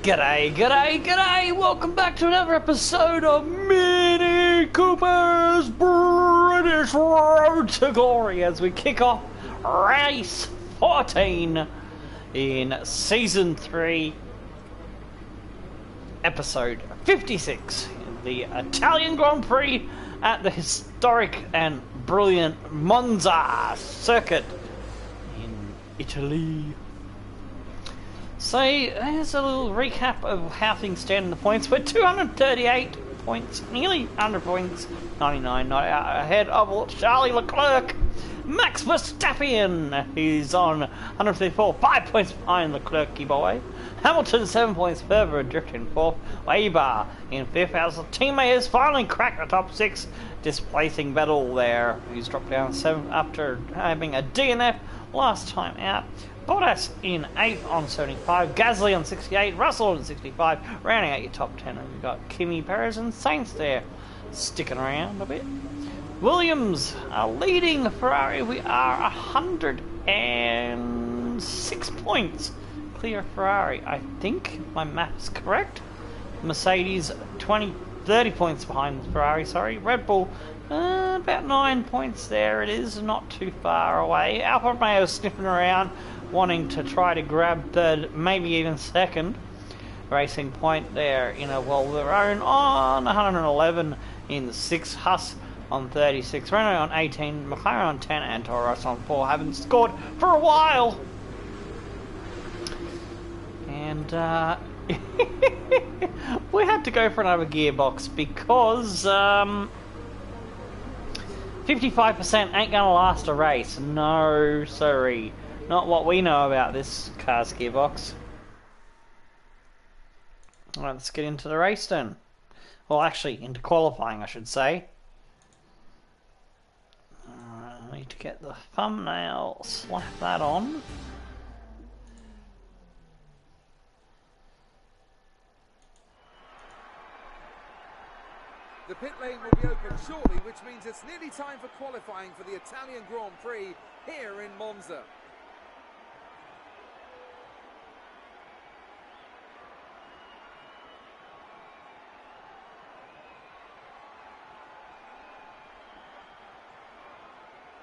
G'day, g'day, g'day! Welcome back to another episode of Minnie Cooper's British Road to Glory as we kick off race 14 in Season 3, Episode 56, the Italian Grand Prix at the historic and brilliant Monza circuit in Italy. So here's a little recap of how things stand in the points. We're 238 points, nearly 100 points, 99 not out ahead of Charlie Leclerc. Max Verstappen, he's on 154, 5 points behind Leclerc boy. Hamilton 7 points further adrift in 4th. Weber in 5th as the teammate has finally cracked the top 6, displacing Vettel there, who's dropped down 7th after having a DNF last time out. Bottas in 8th on 75, Gasly on 68, Russell on 65, rounding out your top 10. And we've got Kimi, Perez and Sainz there sticking around a bit. Williams are leading Ferrari. We are 106 points clear of Ferrari. I think my math's correct. Mercedes 30 points behind Ferrari, sorry. Red Bull about 9 points there it is, not too far away. Alfa Romeo sniffing around, wanting to try to grab third, maybe even second. Racing Point there in a world of their own on 111 in 6th. Haas on 36, Renault on 18, McLaren on 10 and Toro Rosso on 4. Haven't scored for a while. And we had to go for another gearbox because 55% ain't gonna last a race. No, sorry. Not what we know about this car's gearbox. Alright, let's get into the race then. Well, actually, into qualifying, I should say. Alright, I need to get the thumbnail, slap that on. The pit lane will be open shortly, which means it's nearly time for qualifying for the Italian Grand Prix here in Monza.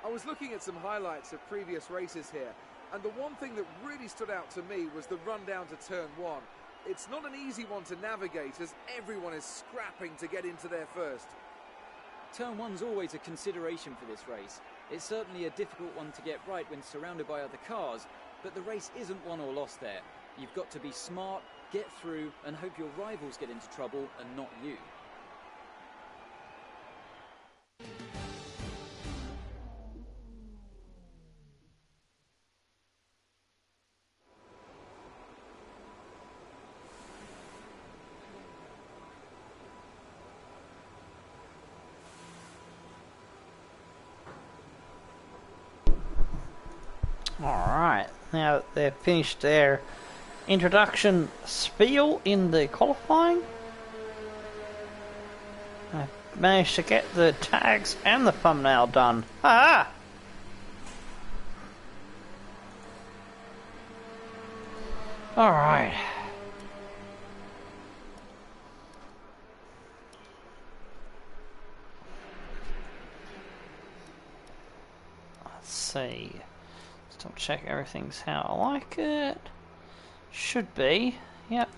I was looking at some highlights of previous races here, and the one thing that really stood out to me was the run down to turn 1. It's not an easy one to navigate as everyone is scrapping to get into there first. Turn 1's always a consideration for this race. It's certainly a difficult one to get right when surrounded by other cars, but the race isn't won or lost there. You've got to be smart, get through, and hope your rivals get into trouble and not you. Alright, now that they've finished their introduction spiel in the qualifying, I managed to get the tags and the thumbnail done. Ah! Alright. Let's see. Double check everything's how I like it. Should be. Yep.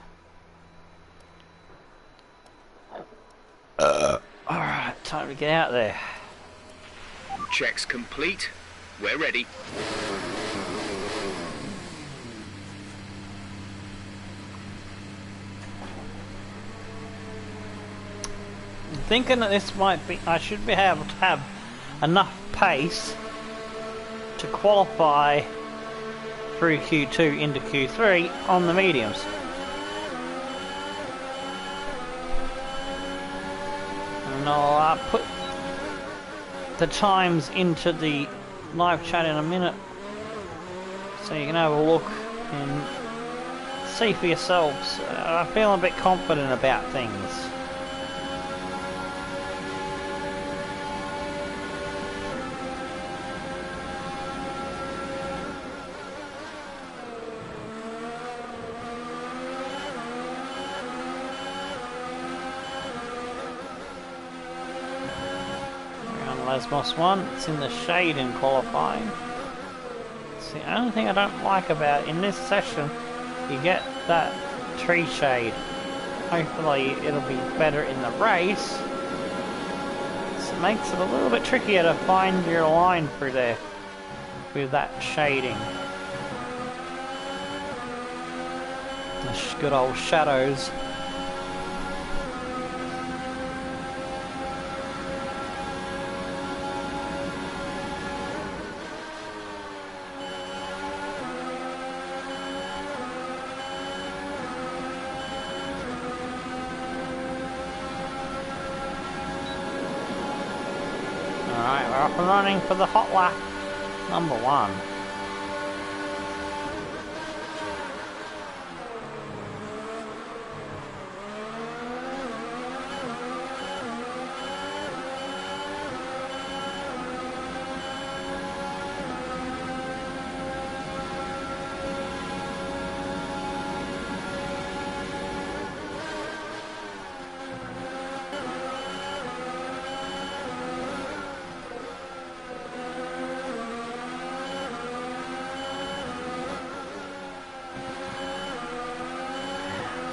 Alright, time to get out there. Checks complete. We're ready. I'm thinking that this might be, I should be able to have enough pace to qualify through Q2 into Q3 on the mediums. And I'll put the times into the live chat in a minute so you can have a look and see for yourselves. I feel a bit confident about things. Lasmos 1. It's in the shade in qualifying. It's the only thing I don't like about in this session. You get that tree shade. Hopefully it'll be better in the race. So it makes it a little bit trickier to find your line through there with that shading. The good old shadows. Alright, we're off and running for the hot lap number 1.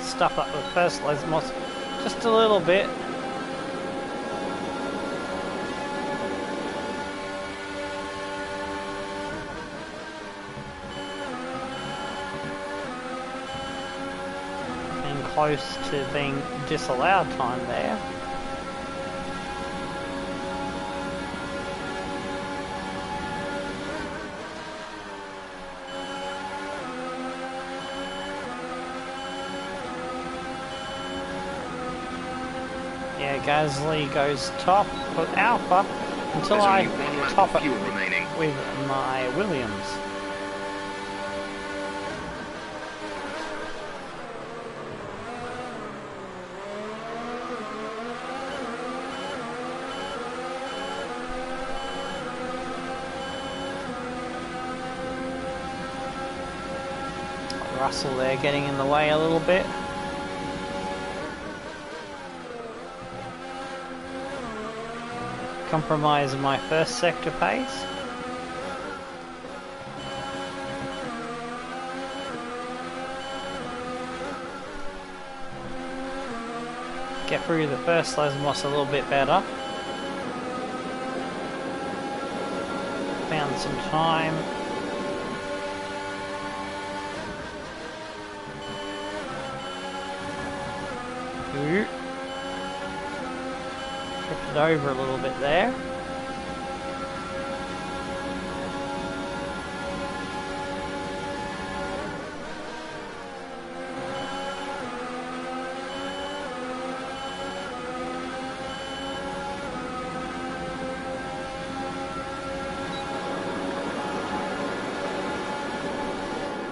Stuff up the first Lesmos just a little bit. And close to being disallowed time there. Yeah, Gasly goes top for Alpha until There's I only one lap top of it fuel remaining. with my Williams. Russell there getting in the way a little bit. Compromise my first sector pace. Get through the first Lesmos a little bit better. Found some time. Ooh. Drifted over a little bit there.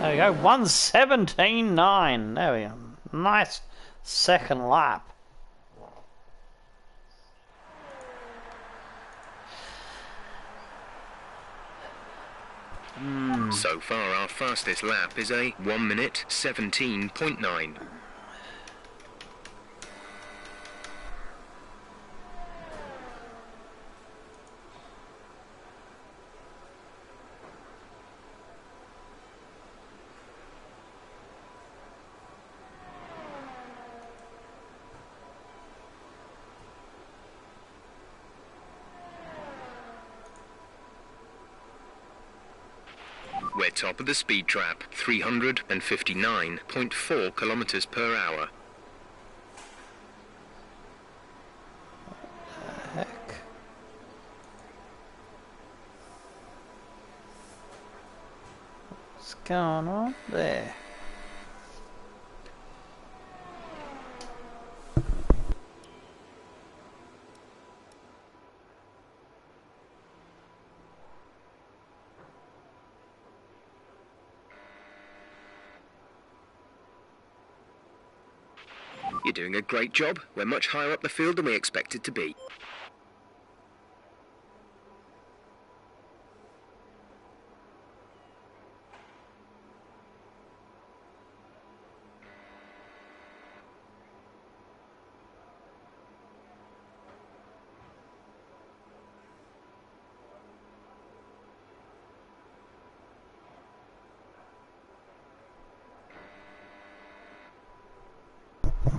There we go, 1:17.9. There we go. Nice second lap. So far, our fastest lap is a 1 minute 17.9. We're top of the speed trap, 359.4 kilometers per hour. Heck. What's going on there? You're doing a great job. We're much higher up the field than we expected to be.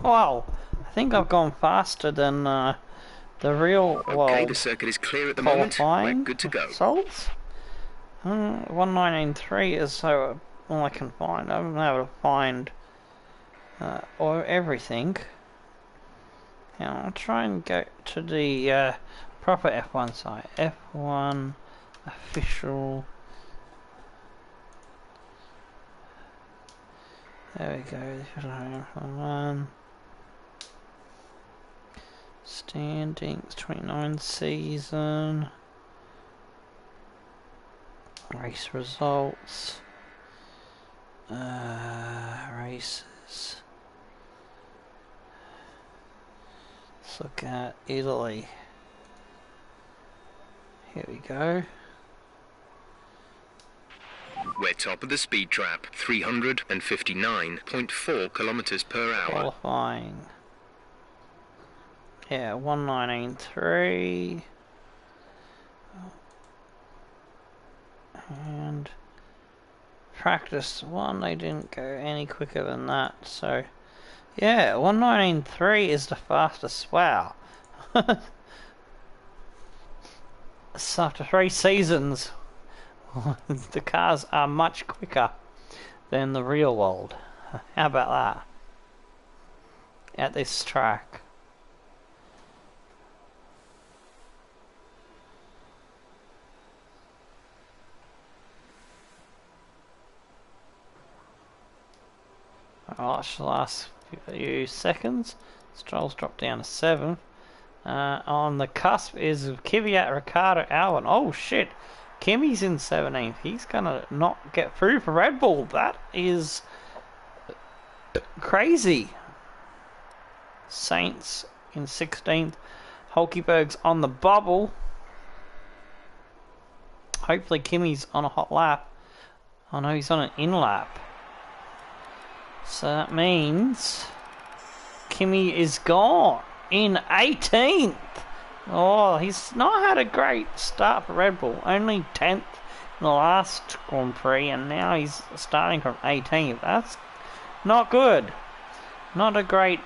Wow, I think I've gone faster than the real world Okay, the circuit is clear at the moment. We're qualifying good to go. results. 1993 is so all I can find. I haven't been able to find or everything. Now I'll try and go to the proper F1 site. F1 official. There we go. F1 standings 29 season. Race results. Races. Let's look at Italy. Here we go. We're top of the speed trap, 359.4 kilometers per hour. Qualifying. Yeah, 1993. And practice one, they didn't go any quicker than that, so yeah, 1993 is the fastest. Wow. So after 3 seasons, the cars are much quicker than the real world. How about that? At this track. The last few seconds. Stroll's dropped down to 7th. On the cusp is Kvyat, Ricciardo, Albon. Oh shit! Kimi's in 17th. He's gonna not get through for Red Bull. That is crazy. Saints in 16th. Hulkenberg's on the bubble. Hopefully Kimi's on a hot lap. Oh no, he's on an in lap. So that means Kimi is gone in 18th. Oh, he's not had a great start for Red Bull. Only 10th in the last Grand Prix, and now he's starting from 18th. That's not good. Not a great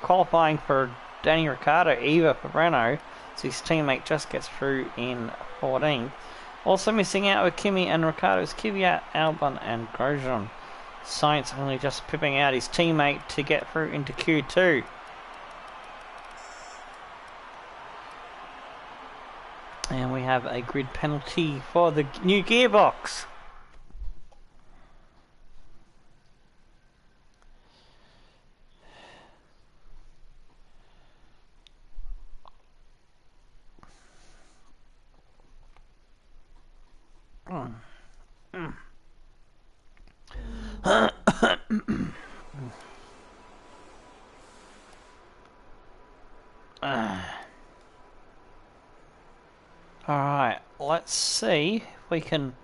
qualifying for Danny Ricciardo either for Renault. So his teammate just gets through in 14th. Also missing out with Kimi and Ricciardo's Kvyat, Albon and Grosjean. Sainz only just pipping out his teammate to get through into Q2. And we have a grid penalty for the new gearbox. Alright, let's see if we can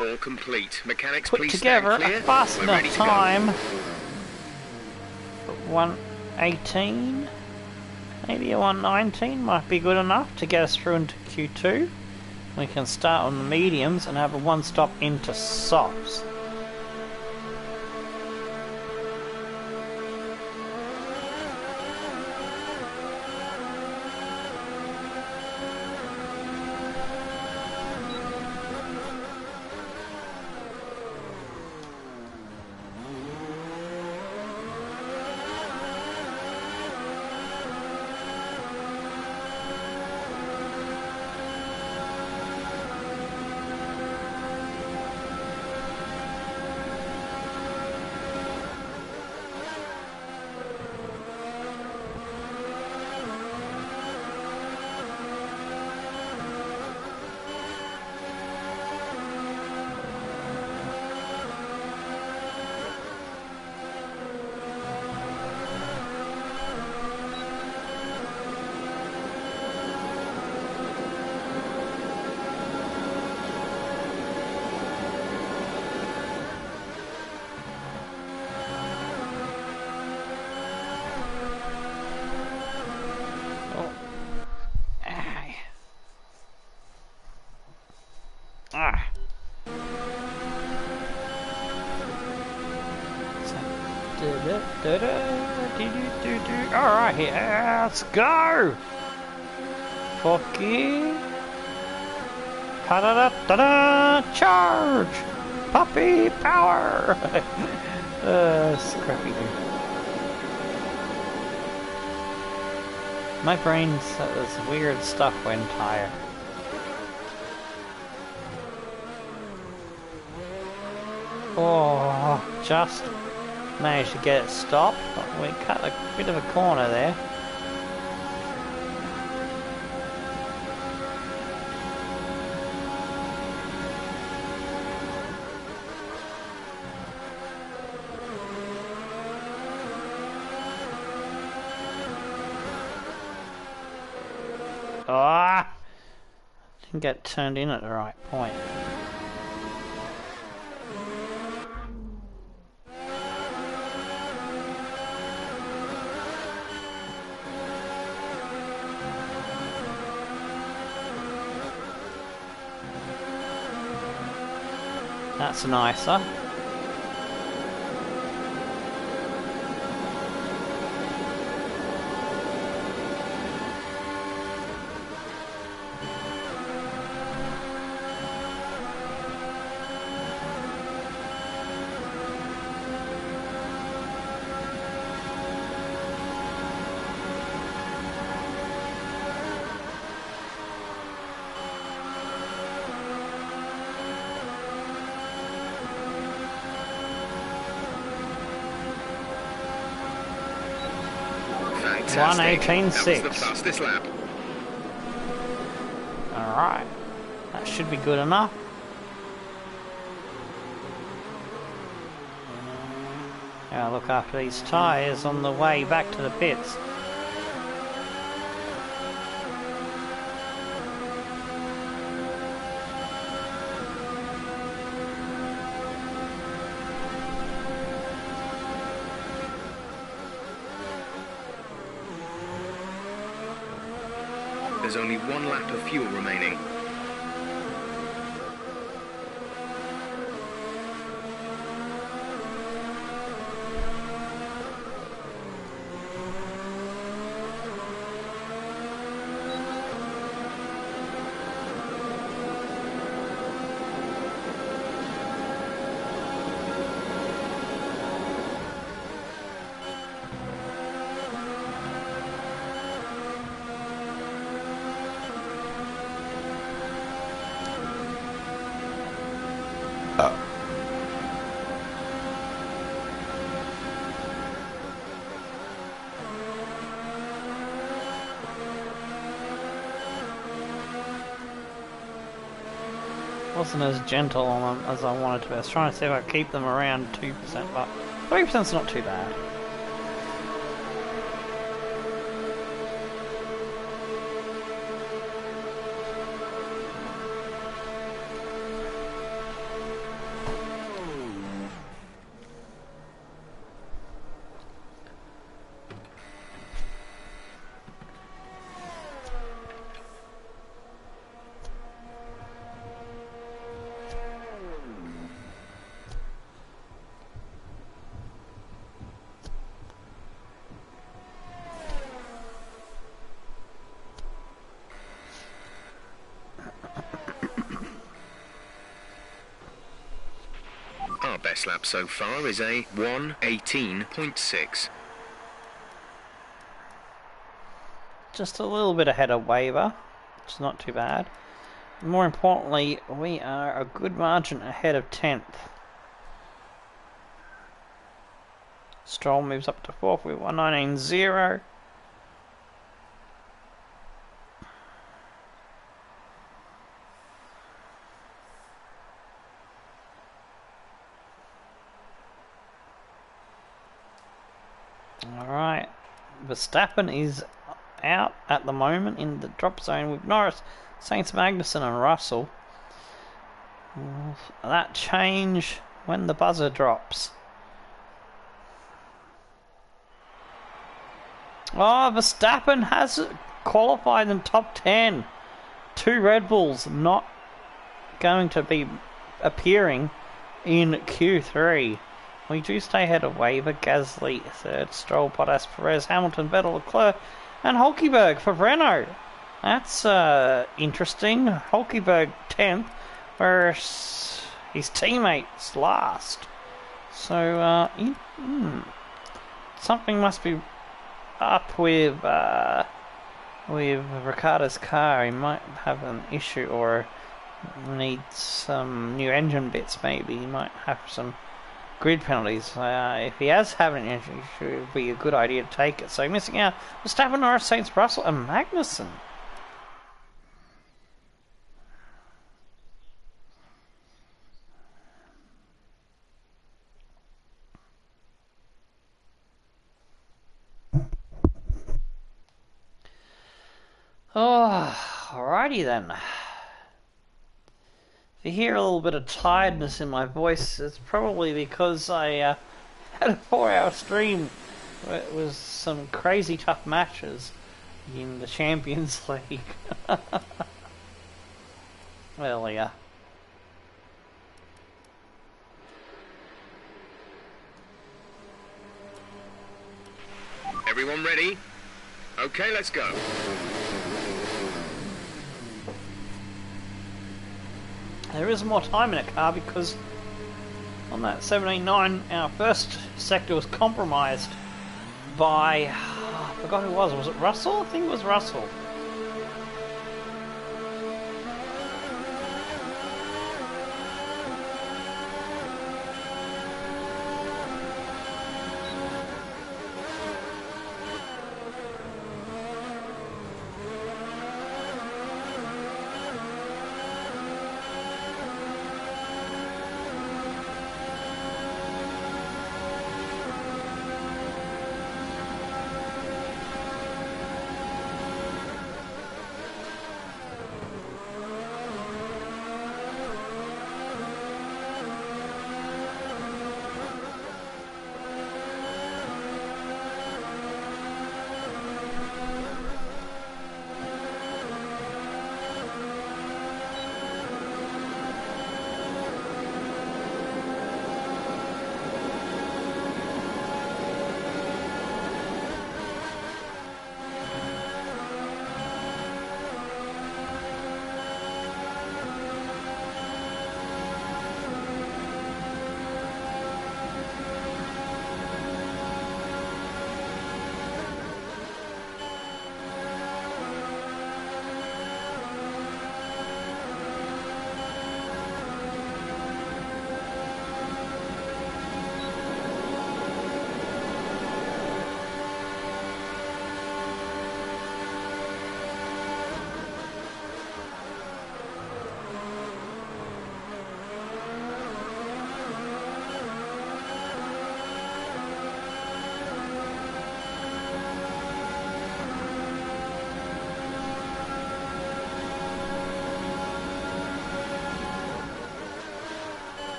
All complete. Mechanics, put please together stand clear. a fast We're enough ready to go. time. 118, maybe a 119 might be good enough to get us through into Q2. We can start on the mediums and have a one stop into softs. Alright, yeah, let's go! Fuck you! Ta-da-da-da-da! Charge! Puppy power! Scrappy. My brain says weird stuff when tired. Oh, just managed to get it stopped. We cut a bit of a corner there. Ah! Didn't get turned in at the right point. That's nicer. Fantastic. 1:18.6. That was the fastest lap. Alright. That should be good enough. Now look after these tyres on the way back to the pits. There's only one lap of fuel remaining. Wasn't as gentle on them as I wanted to be. I was trying to see if I could keep them around 2%, but 3%'s not too bad. Our best lap so far is a 1:18.6. Just a little bit ahead of Waver, which is not too bad. More importantly, we are a good margin ahead of 10th. Stroll moves up to 4th with 1:19.0. Alright, Verstappen is out at the moment in the drop zone with Norris, Sainz, Magnussen and Russell. Will that change when the buzzer drops? Oh, Verstappen has qualified in top 10. 2 Red Bulls not going to be appearing in Q3. We do stay ahead of Weber, Gasly third, Stroll, Bottas, Perez, Hamilton, Vettel, Leclerc, and Hulkenberg for Renault. That's interesting. Hulkenberg 10th, whereas his teammates last. So something must be up with Ricciardo's car. He might have an issue or need some new engine bits. Maybe he might have some grid penalties. If he has having an issue, it would be a good idea to take it. So missing out Verstappen, Norris, Sainz, Russell, and Magnussen. Oh, alrighty then. If you hear a little bit of tiredness in my voice, it's probably because I had a 4-hour stream. It was some crazy tough matches in the Champions League. Well, yeah. Everyone ready? Okay, let's go. There is more time in a car because on that 17.9 our first sector was compromised by, I forgot who it was it Russell? I think it was Russell.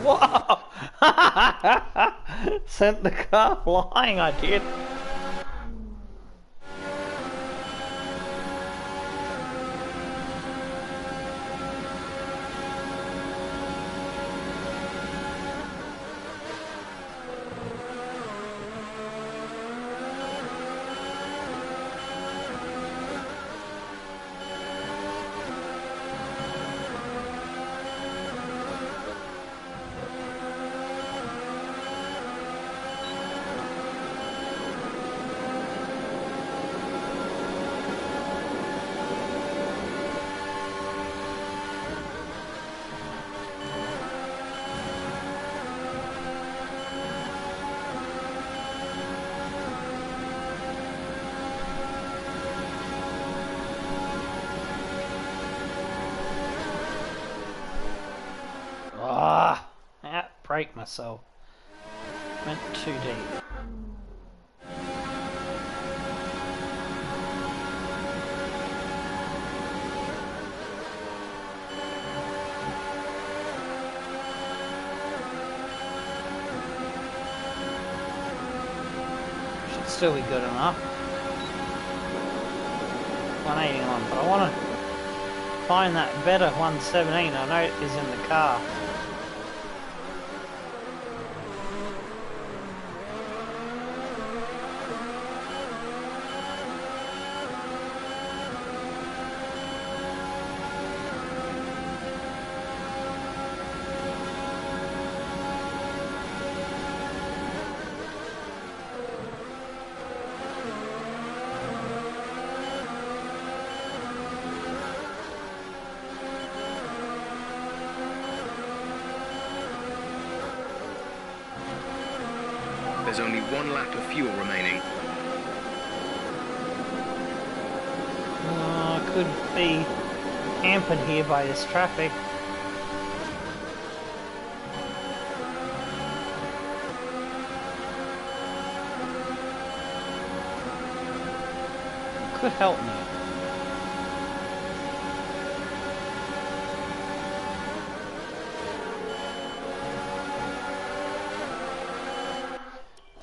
Whoa! Sent the car flying, I did. Break myself. Went too deep. Should still be good enough. 181, but I want to find that better 117. I know it is in the car. There's only one lap of fuel remaining. Could be hampered here by this traffic. Could help me.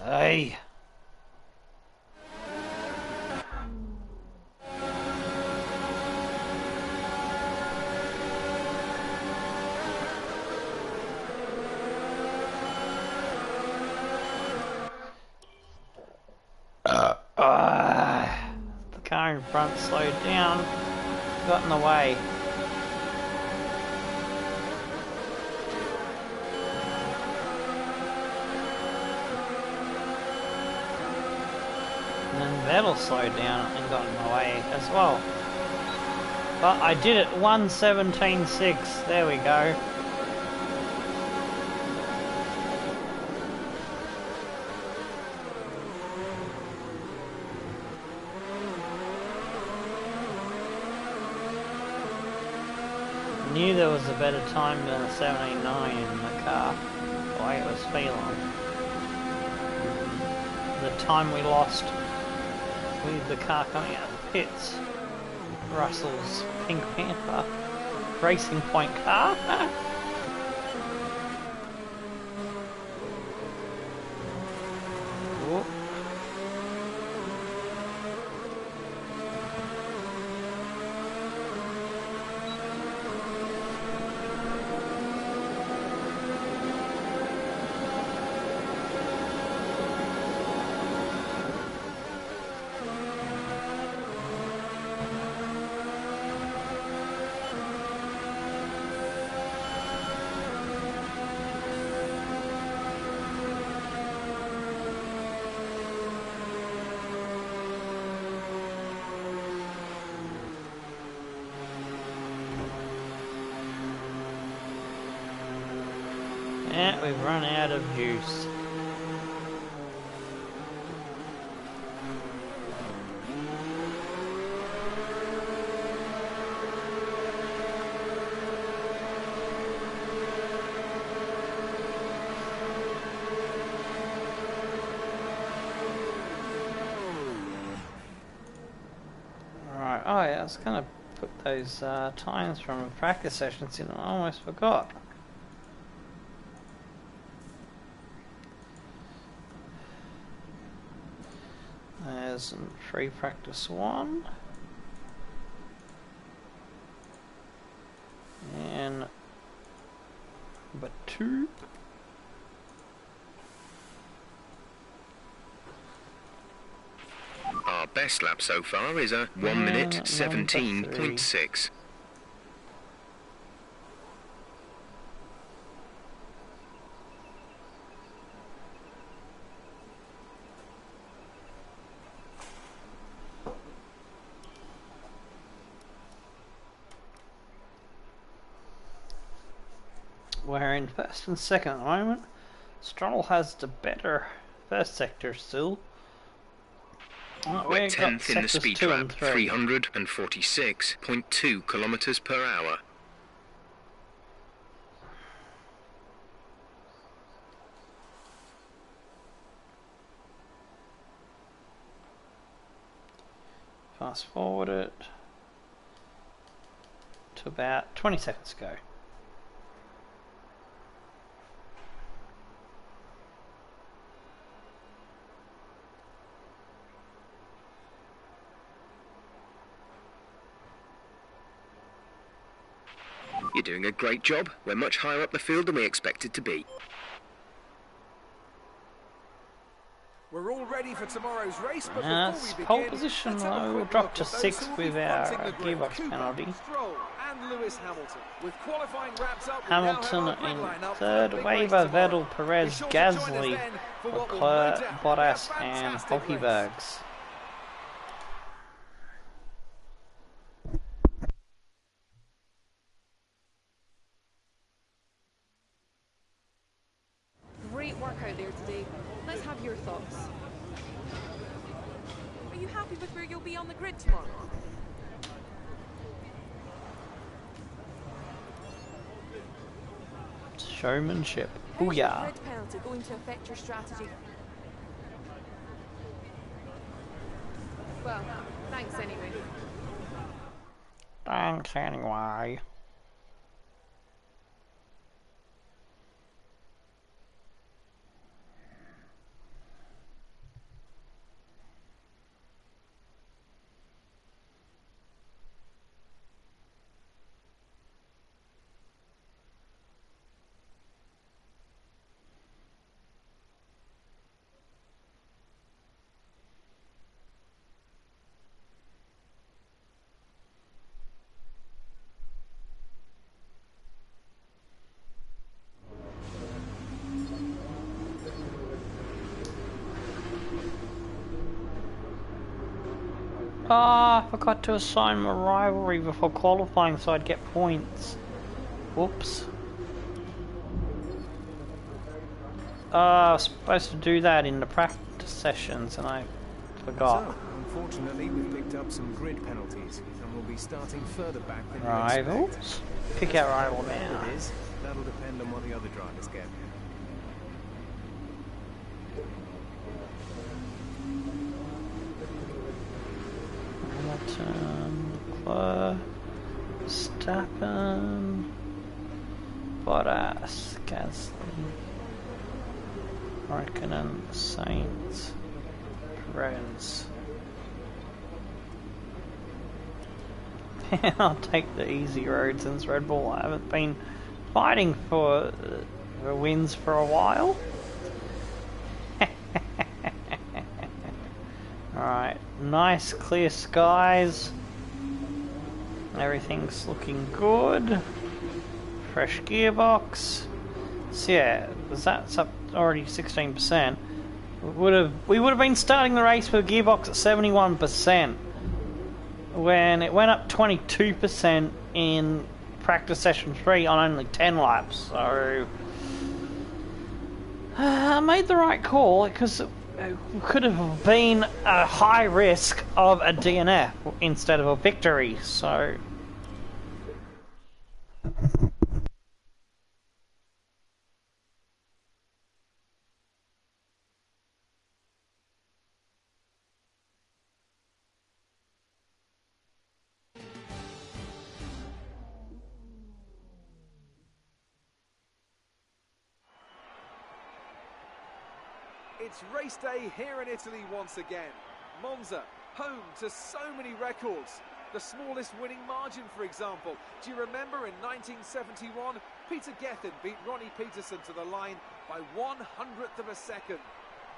Hey. The car in front slowed down, got in the way. And then Vettel slowed down and got in the way as well. But I did it 1:17.6. There we go. Knew there was a better time than a 17.9 in the car, the way it was feeling. The time we lost with the car coming out of the pits. Russell's Pink Panther Racing Point car. Whoop. Yeah, we've run out of juice. Right, oh yeah, I was gonna put those times from the practice sessions in, I almost forgot. There's free practice 1 and number 2. Our best lap so far is a 1 minute 17.6. We're in first and second at the moment. Stroll has the better first sector still. We're 10th in the speed trap, 346.2 kilometers per hour. Fast forward it to about 20 seconds ago. You're doing a great job. We're much higher up the field than we expected to be. We're all ready for tomorrow's race, but That's before we pole begin, position let's have a though. quick Dropped to look at those 6th who will be with our fronting the grid. gearbox Cooper, penalty. Stroll and Lewis Hamilton. With qualifying wrapped up, we Hamilton now have our grid in lineup for 3rd, the big Weber, race tomorrow. Vettel, Be Perez, sure to join us Gasly, then for what will no Leclerc, doubt be a Bottas and fantastic race. Hulkenbergs. work out there today. Let's have your thoughts. Are you happy with where you'll be on the grid tomorrow? Showmanship. How's your Booyah. grid penalty going to affect your strategy? Well, thanks anyway. Thanks anyway. Ah, I forgot to assign my rivalry before qualifying so I'd get points. Whoops. I was supposed to do that in the practice sessions and I forgot. So, unfortunately, we've picked up some grid penalties and we'll be starting further back than you Rivals? expect. Pick out rival Whatever now. it is, that'll depend on what the other drivers get. Hamilton, Verstappen, Bottas, Gasly, Raikkonen, Sainz, Perez. I'll take the easy road since Red Bull. I haven't been fighting for wins for a while. Alright, nice clear skies. Everything's looking good. Fresh gearbox. So yeah, that's up already 16%. We would have been starting the race with a gearbox at 71% when it went up 22% in practice session 3 on only 10 laps. So I made the right call because it could have been a high risk of a DNF instead of a victory. So It's race day here in Italy once again. Monza, home to so many records. The smallest winning margin, for example. Do you remember in 1971, Peter Gethin beat Ronnie Peterson to the line by 1/100th of a second.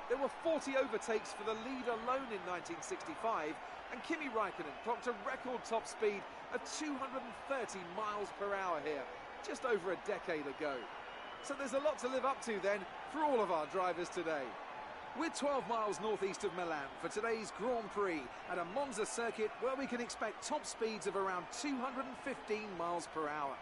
There were 40 overtakes for the lead alone in 1965, and Kimi Raikkonen clocked a record top speed of 230 miles per hour here, just over a decade ago. So there's a lot to live up to then for all of our drivers today. We're 12 miles northeast of Milan for today's Grand Prix at a Monza circuit where we can expect top speeds of around 215 miles per hour.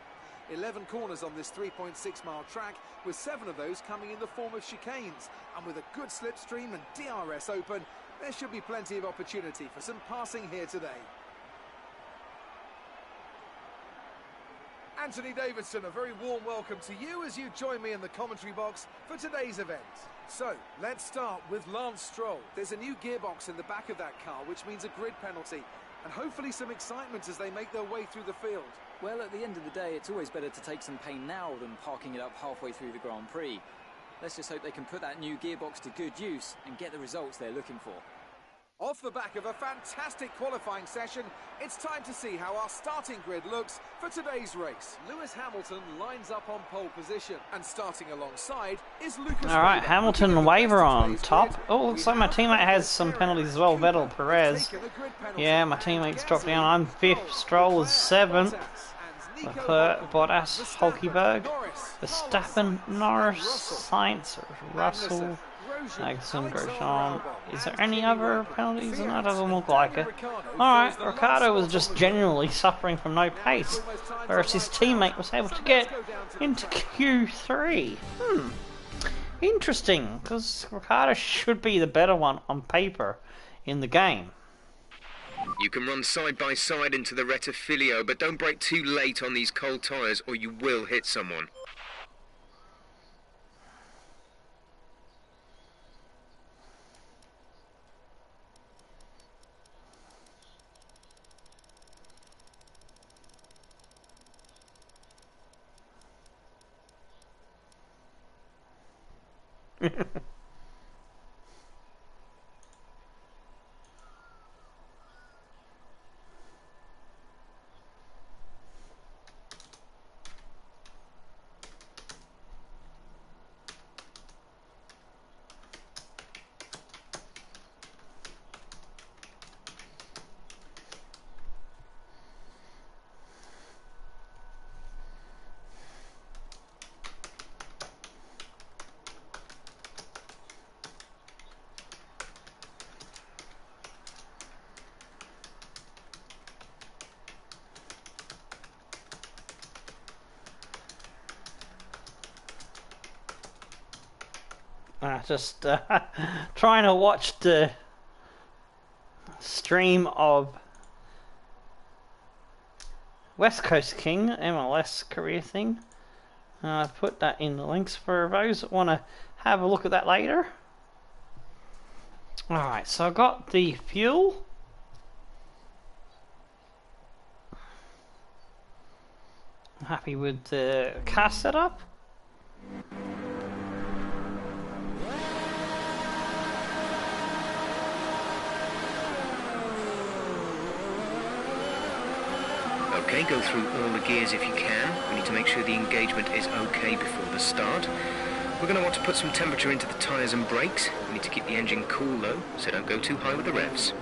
11 corners on this 3.6-mile track, with 7 of those coming in the form of chicanes. And with a good slipstream and DRS open, there should be plenty of opportunity for some passing here today. Anthony Davidson, a very warm welcome to you as you join me in the commentary box for today's event. So, let's start with Lance Stroll. There's a new gearbox in the back of that car, which means a grid penalty, and hopefully some excitement as they make their way through the field. Well, at the end of the day, it's always better to take some pain now than parking it up halfway through the Grand Prix. Let's just hope they can put that new gearbox to good use and get the results they're looking for. Off the back of a fantastic qualifying session, it's time to see how our starting grid looks for today's race. Lewis Hamilton lines up on pole position, and starting alongside is Lucas. alright, Hamilton and Waver on top. Oh, looks like my teammate has some penalties as well. Vettel, Perez. Yeah, my teammates dropped down. I'm 5th, Stroll is 7th. Leclerc, Bottas, Hulkenberg, Verstappen, Norris, Sainz, Russell, Magnussen, Grosjean. Is there any other penalties? And that doesn't look like it. Alright, Ricciardo was just genuinely suffering from no pace, whereas his teammate was able to get into Q3. Interesting, because Ricardo should be the better one on paper in the game. You can run side by side into the Rettifilio, but don't brake too late on these cold tyres or you will hit someone. Just trying to watch the stream of West Coast King MLS career thing. I've put that in the links for those that want to have a look at that later. Alright, so I got the fuel. I'm happy with the car setup. Okay, go through all the gears if you can. We need to make sure the engagement is okay before the start. We're going to want to put some temperature into the tyres and brakes. We need to keep the engine cool though, so don't go too high with the revs.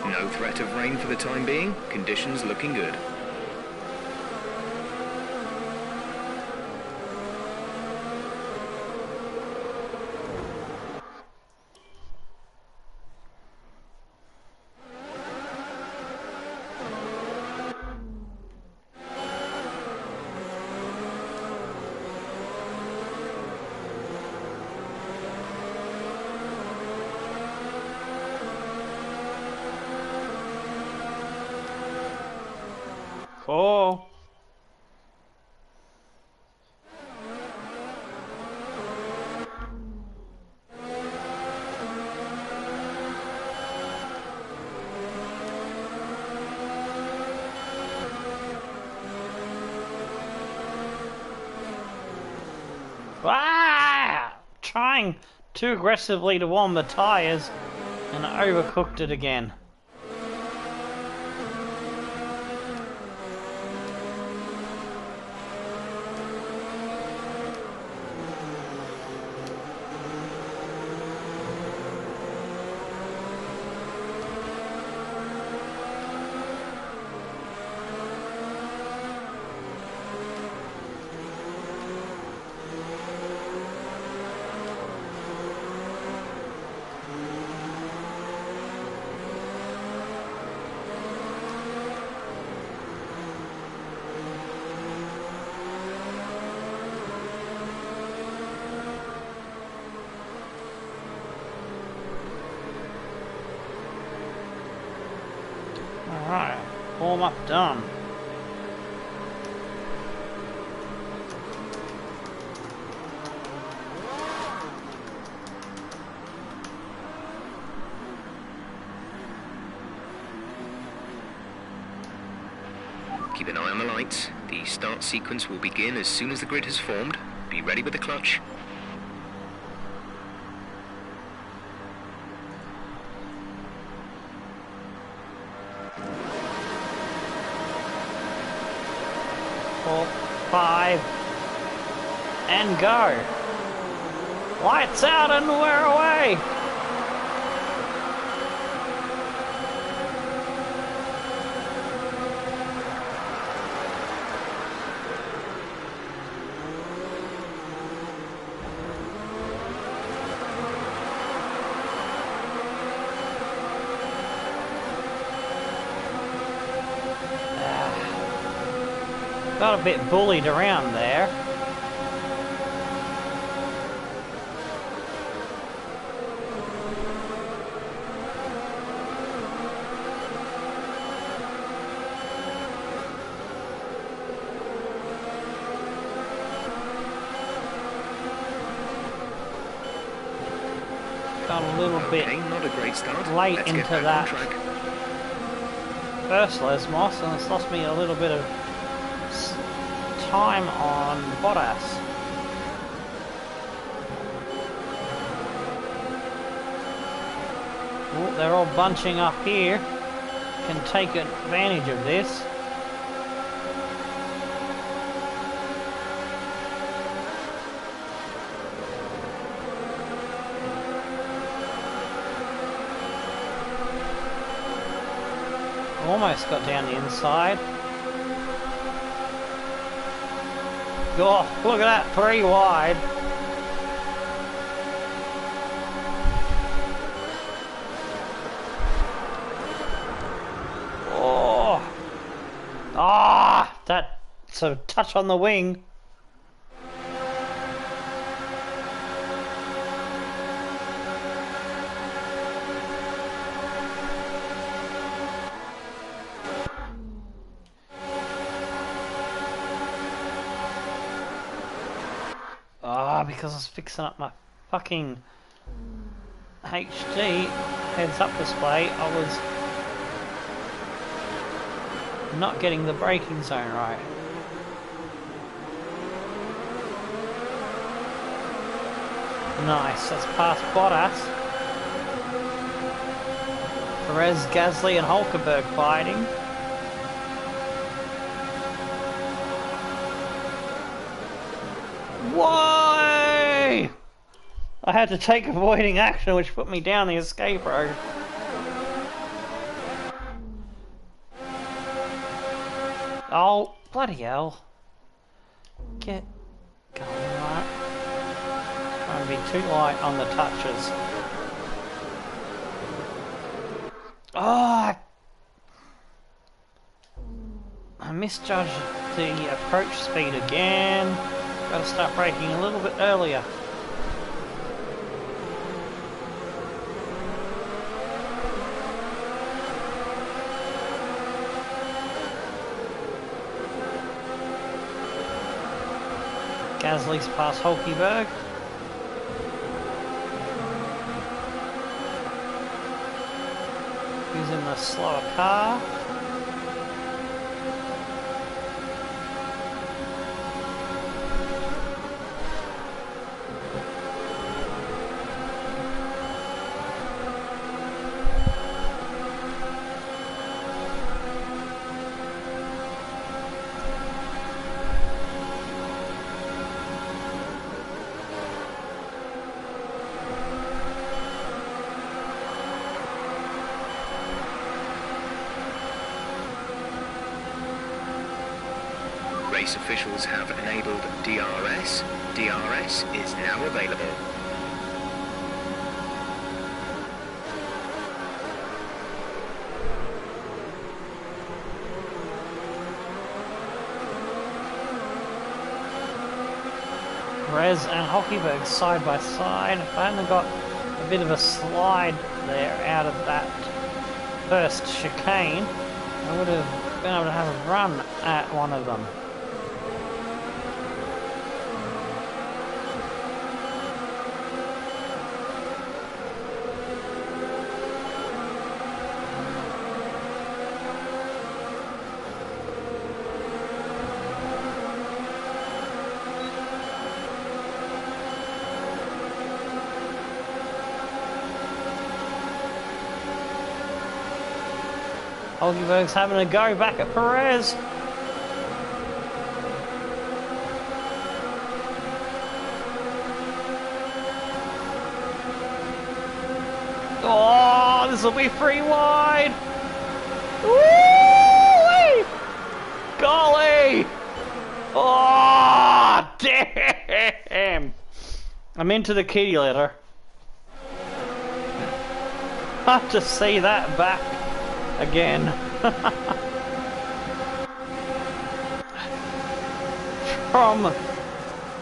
No threat of rain for the time being. Conditions looking good. Cool. Trying too aggressively to warm the tires and I overcooked it again. Alright, warm up done. Keep an eye on the lights. The start sequence will begin as soon as the grid has formed. Be ready with the clutch. Four, 5, and go. Lights out and we're away! Got a bit bullied around there. Got a little bit not a great start. late Let's into get back that on track. first Lesmos, and it's lost me a little bit of time on Bottas. Oh, they're all bunching up here. Can take advantage of this. Almost got down the inside. Oh, look at that, 3 wide. Oh, that's a touch on the wing. Because I was fixing up my fucking HD heads-up display, I was not getting the braking zone right. Nice, that's past Bottas. Perez, Gasly and Hulkenberg fighting. Why? I had to take avoiding action, which put me down the escape road. Oh, bloody hell. Get going, right? Trying to be too light on the touches. Oh, I misjudged the approach speed again. Gotta start braking a little bit earlier. Gasly's past Hulkenberg. Who's in the slower car? Race officials have enabled DRS. DRS is now available. Perez and Hulkenberg side by side. If I hadn't got a bit of a slide there out of that first chicane, I would have been able to have a run at one of them. Hulkenberg's having a go back at Perez. Oh, this will be free wide. Woo! Golly! Oh, damn! I'm into the kitty litter. Have to see that back again. From...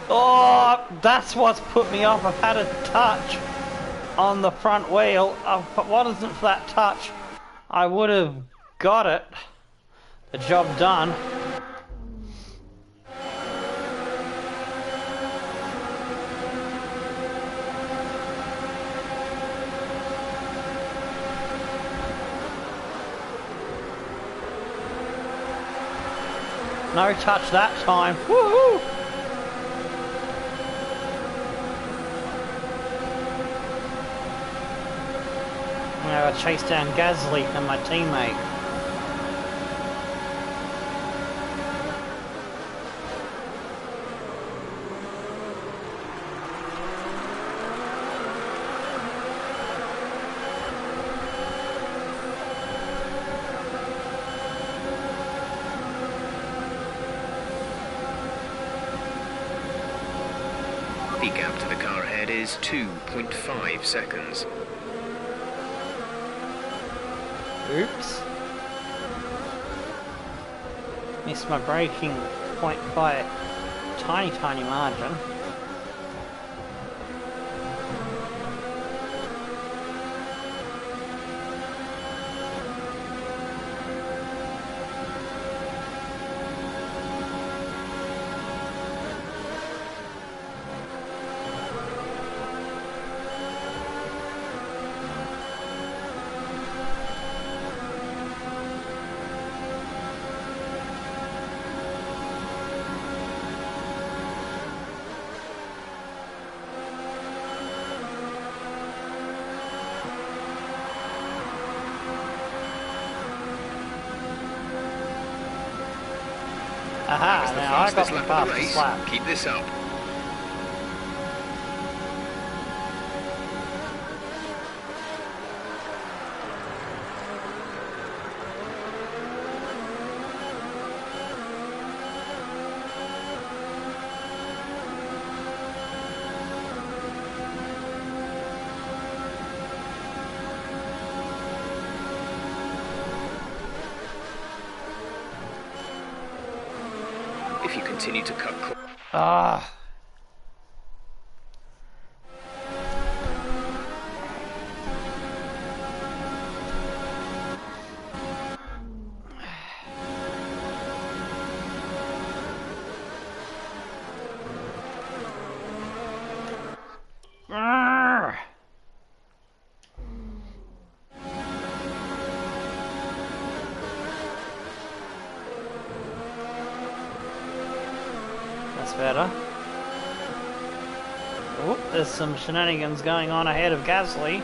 Oh, that's what's put me off. I've had a touch on the front wheel. But what isn't for that touch? I would have got it. The job done. No touch that time. Woohoo! Now I chase down Gasly and my teammate. The gap to the car ahead is 2.5 seconds. Oops. Missed my braking point by a tiny margin. Aha, now I got the fastest lap. Keep this up. If you continue to cut corners. Ah. Better. Oh, there's some shenanigans going on ahead of Gasly.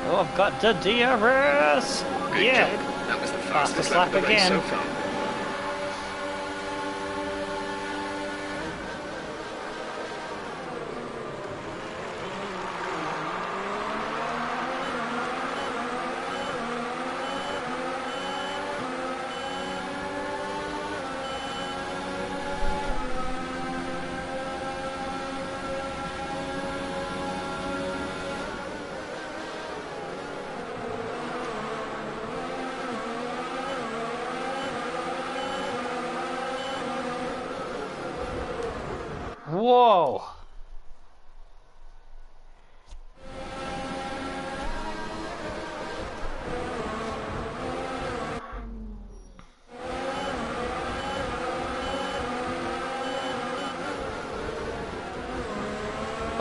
Oh, I've got the DRS! Good Yeah! job. That was the Fastest fastest lap of the lap race again. so far.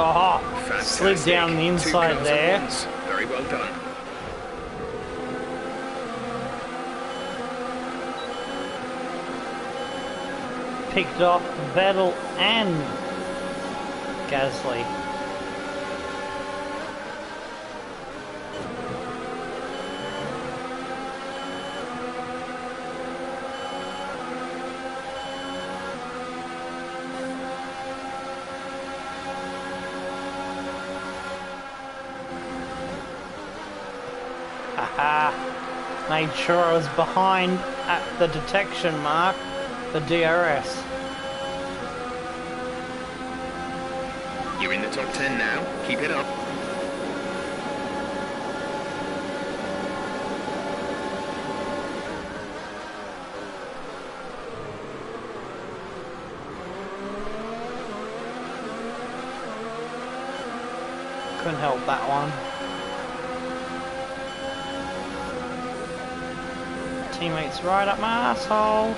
Oh, slid Fantastic. down the 2 inside cars there. at once. Very well done. Picked off Vettel and Gasly. Haha. Made sure I was behind at the detection mark, the DRS. You're in the top 10 now. Keep it up. Couldn't help that one. Teammates right up my asshole.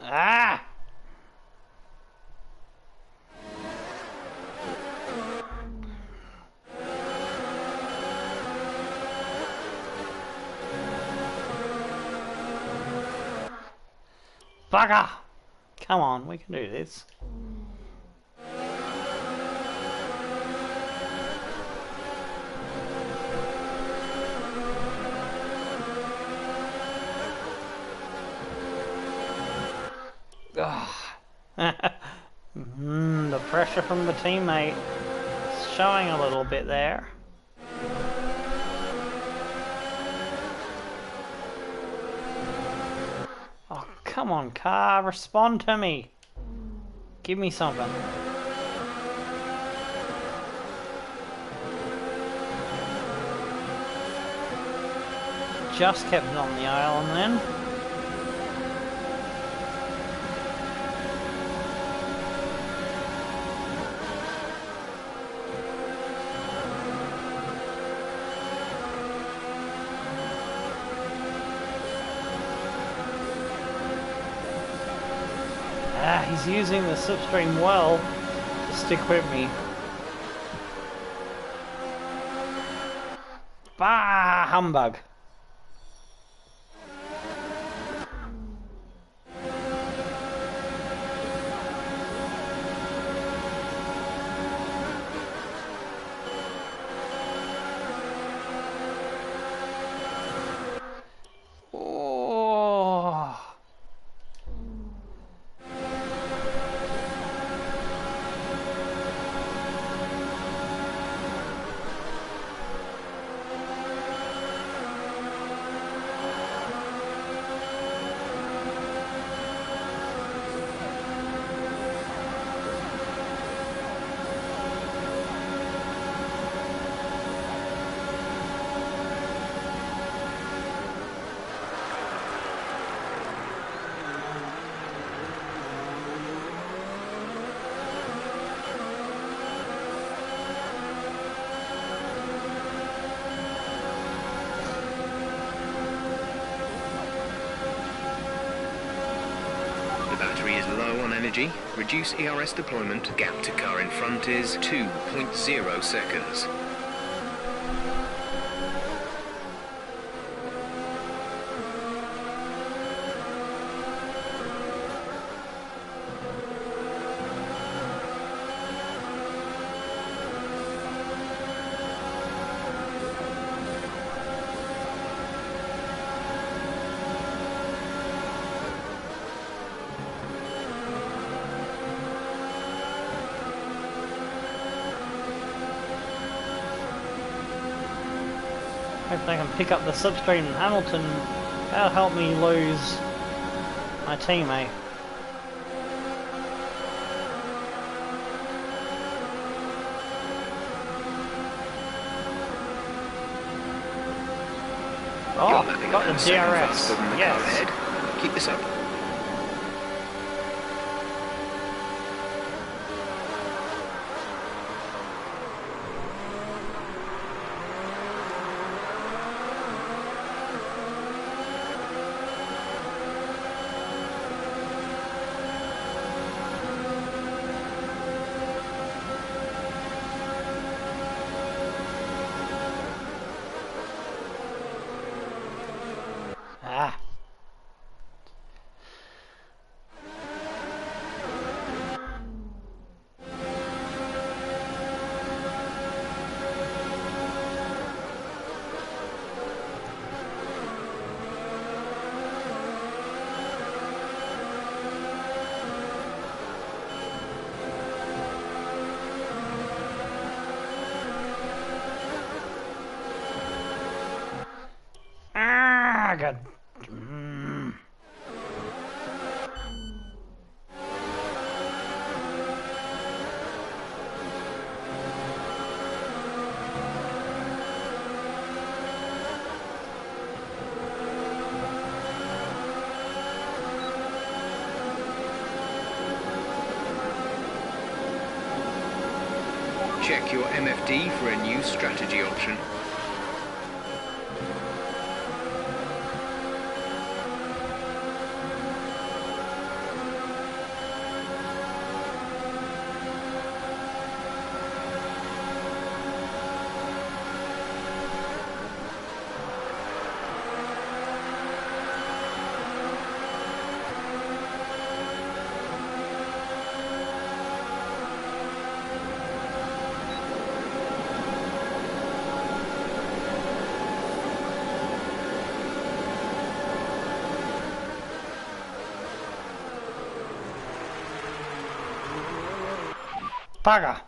Ah! Bugger! Come on, we can do this. The pressure from the teammate is showing a little bit there. Oh, come on, car, respond to me. Give me something. Just kept it on the island then. He's using the slipstream well to stick with me. Bah, humbug. Low on energy. Reduce ERS deployment. Gap to car in front is 2.0 seconds. Hopefully I can pick up the slipstream in Hamilton. That'll help me lose my teammate. Oh, got the DRS. Yes. Keep this up. bugger. Check your MFD for a new strategy option. Bugger.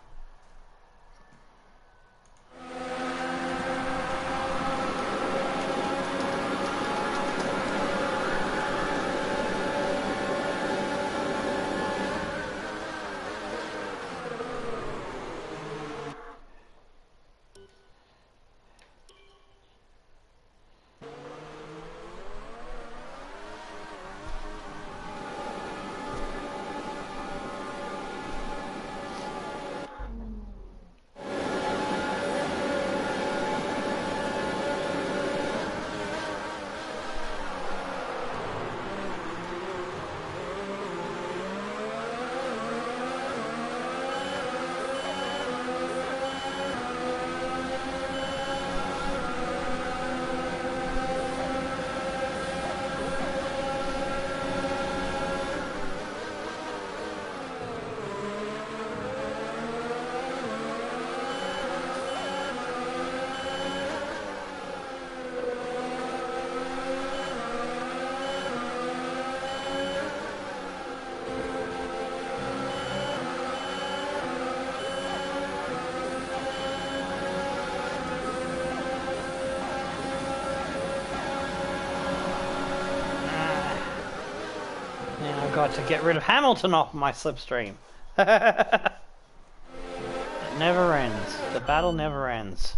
Got to get rid of Hamilton off my slipstream. It never ends. The battle never ends.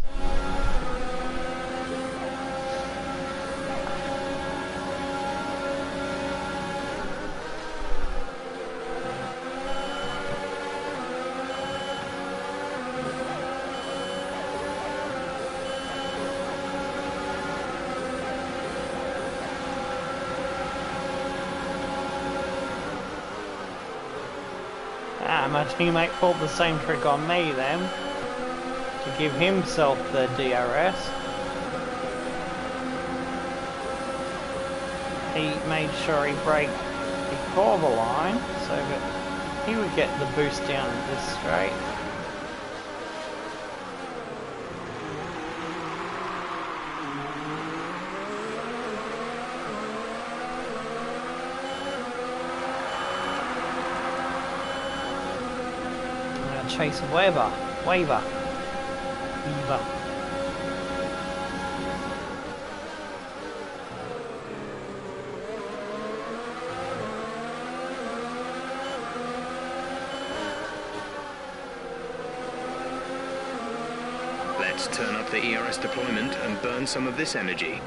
My teammate pulled the same trick on me then, to give himself the DRS. He made sure he braked before the line, so that he would get the boost down this straight. Chase Weber. Let's turn up the ERS deployment and burn some of this energy.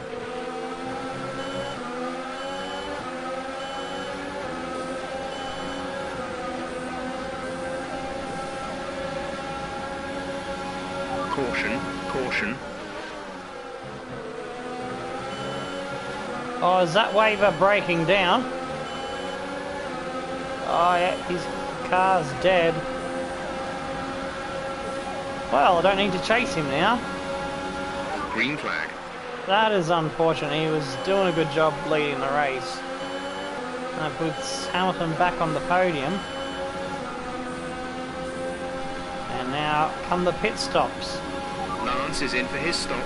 Caution, caution. Oh, is that Waver breaking down? Oh yeah, his car's dead. Well, I don't need to chase him now. Green flag. That is unfortunate. He was doing a good job leading the race. That puts Hamilton back on the podium. And now come the pit stops. Lance is in for his stop.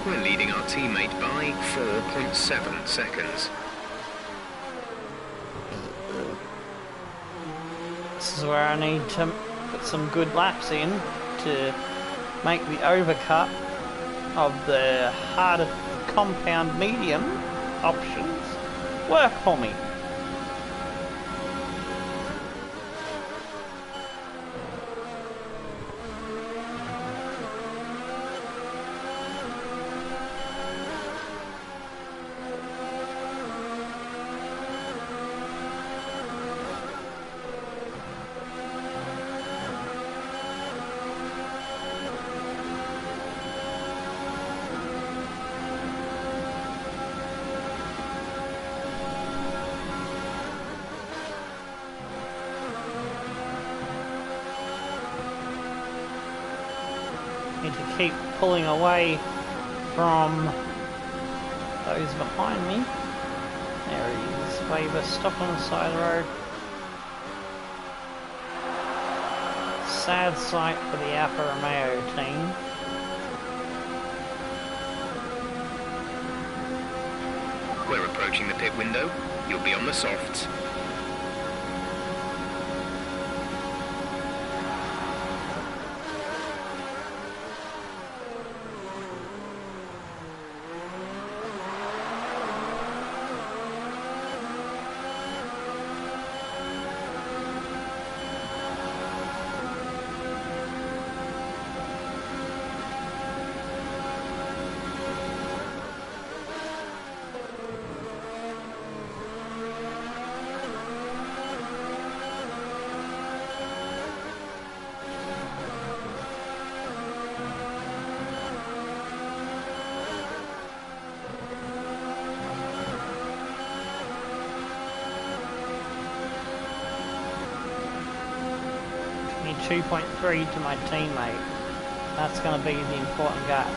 We're leading our teammate by 4.7 seconds. This is where I need to put some good laps in to make the overcut of the compound medium options work for me. Need to keep pulling away from those behind me. There he is. Weber, stop on the side of the road. Sad sight for the Alfa Romeo team. We're approaching the pit window. You'll be on the softs. Need 2.3 to my teammate. That's going to be the important gap.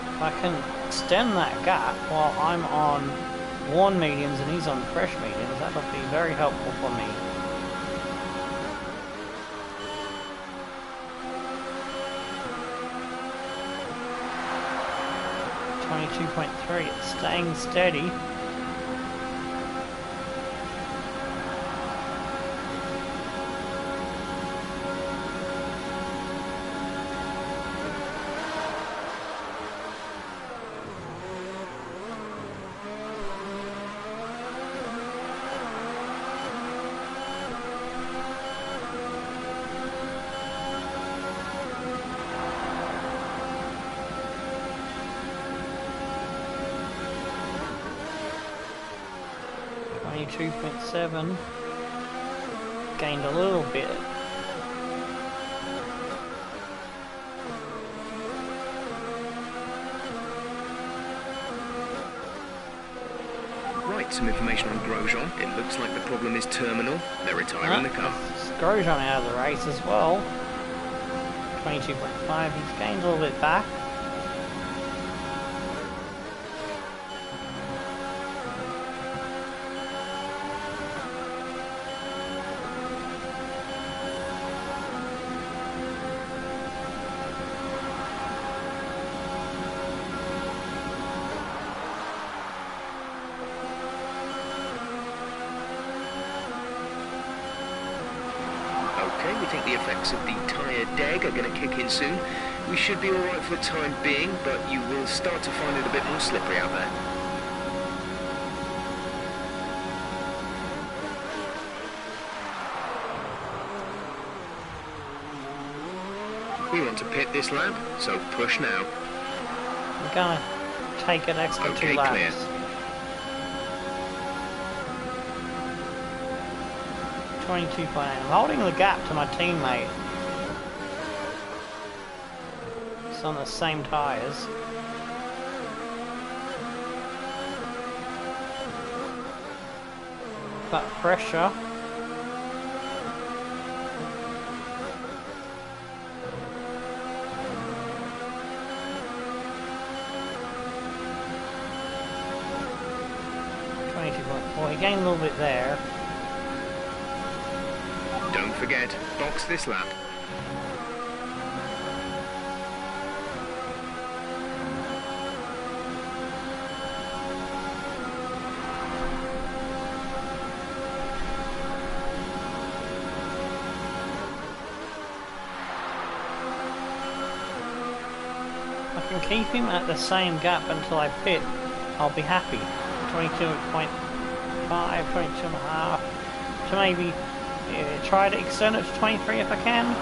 If I can extend that gap while I'm on worn mediums and he's on fresh mediums, that'll be very helpful for me. .3, it's staying steady. .7 gained a little bit. Right, some information on Grosjean. It looks like the problem is terminal. They're retiring the car. Grosjean out of the race as well. 22.5, he's gained a little bit back. Okay, we think the effects of the tyre deg are going to kick in soon. We should be alright for the time being, but you will start to find it a bit more slippery out there. We want to pit this lap, so push now. I'm gonna take an extra Okay, 2 laps. clear. I'm holding the gap to my teammate. It's on the same tyres. But pressure. He gained a little bit there. Don't forget, box this lap. can keep him at the same gap until I pit, I'll be happy. 22.5, 22.5. To maybe try to extend it to 23 if I can.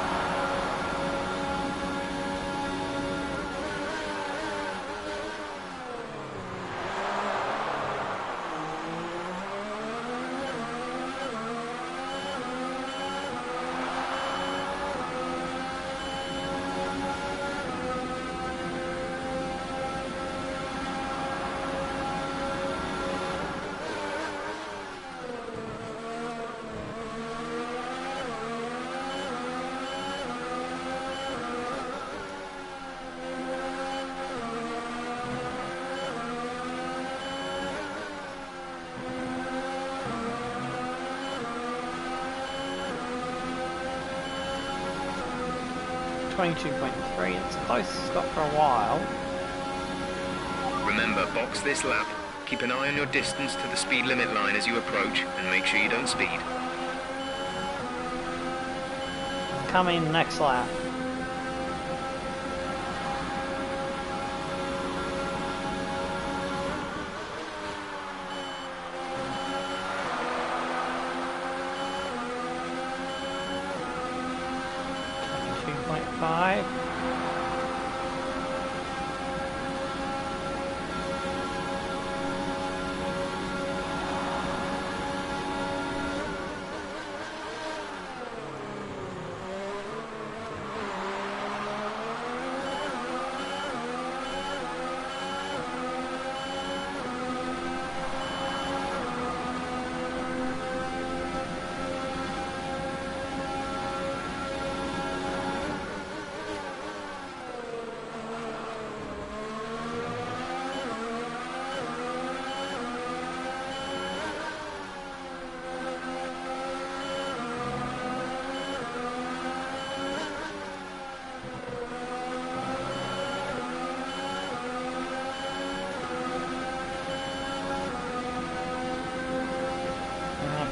.3, it's close got for a while. Remember, box this lap. Keep an eye on your distance to the speed limit line as you approach, and make sure you don't speed. Come in next lap. .5.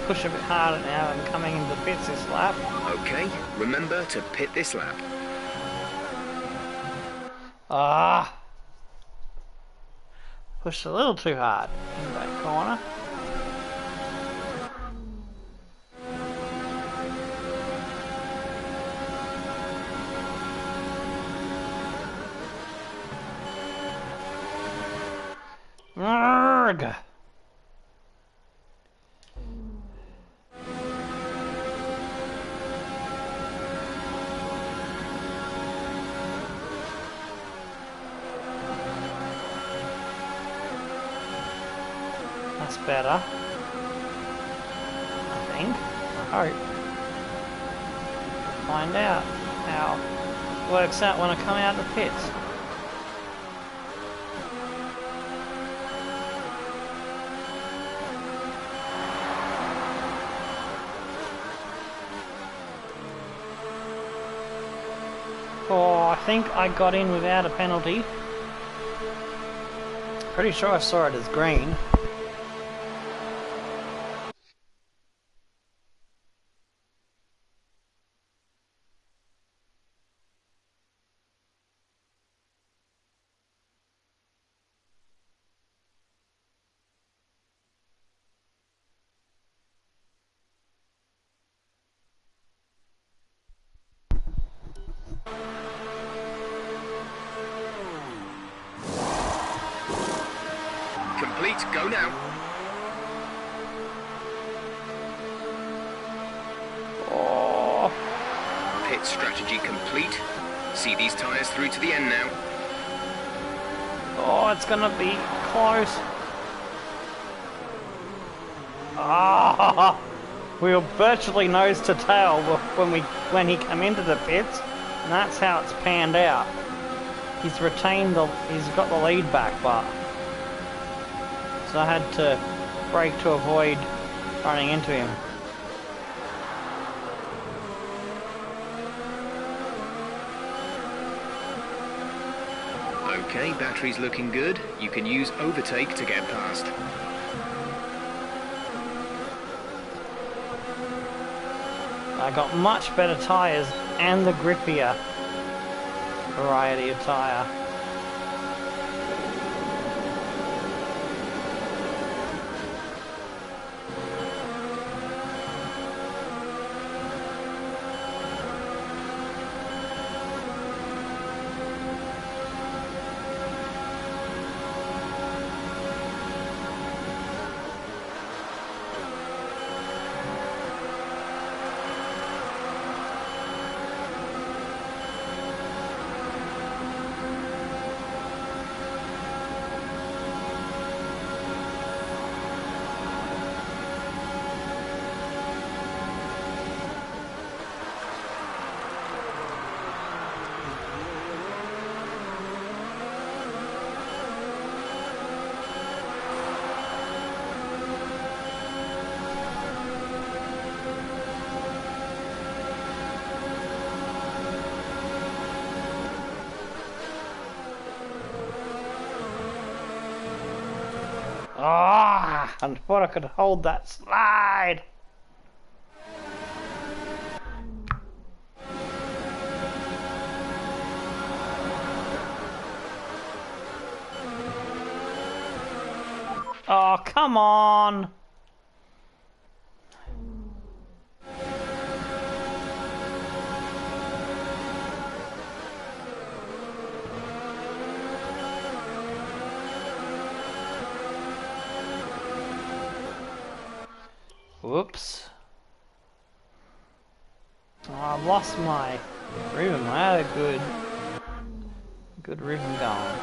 Push a bit harder now and coming into pits this lap. Okay, remember to pit this lap. Ah! Pushed a little too hard in that corner. Arrgh! That's better. I think. I hope. Find out how it works out when I come out of the pits. Oh, I think I got in without a penalty. Pretty sure I saw it as green. Complete, go now. Oh, Pit strategy complete. See these tyres through to the end now. oh, it's gonna be close. Ah, we were virtually nose to tail when he came into the pits, and that's how it's panned out. He's got the lead back, but so I had to brake to avoid running into him. Okay, battery's looking good. You can use overtake to get past. I got much better tyres and the grippier variety of tyre. I thought I could hold that slide. Oh, come on. Whoops. Oh, I lost my rhythm. I had a good rhythm going.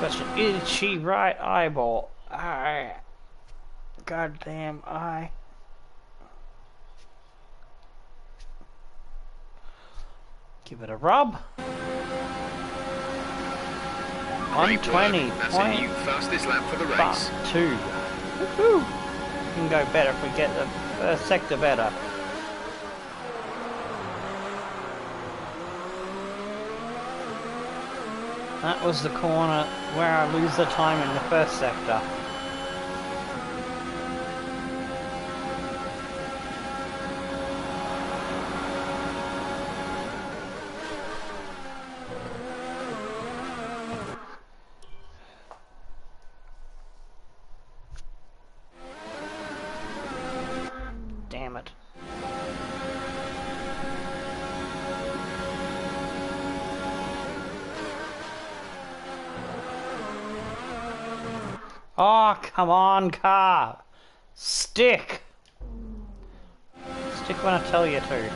Got your itchy right eyeball. Eye. Goddamn eye. Give it a rub. 120. That's a new fastest lap for the race. 2. Woohoo! We can go better if we get the first sector better. That was the corner where I lose the time in the first sector. Damn it. Oh, come on, car. Stick. Stick when I tell you to.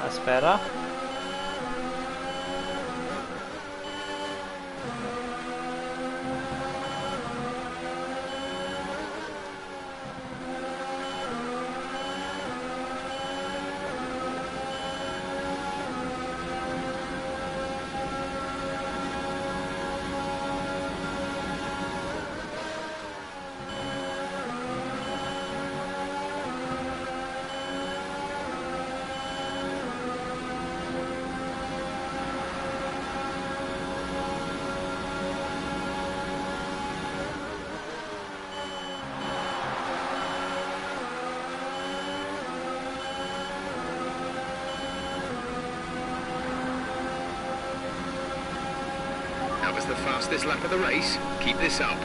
That's better. That was the fastest lap of the race. Keep this up.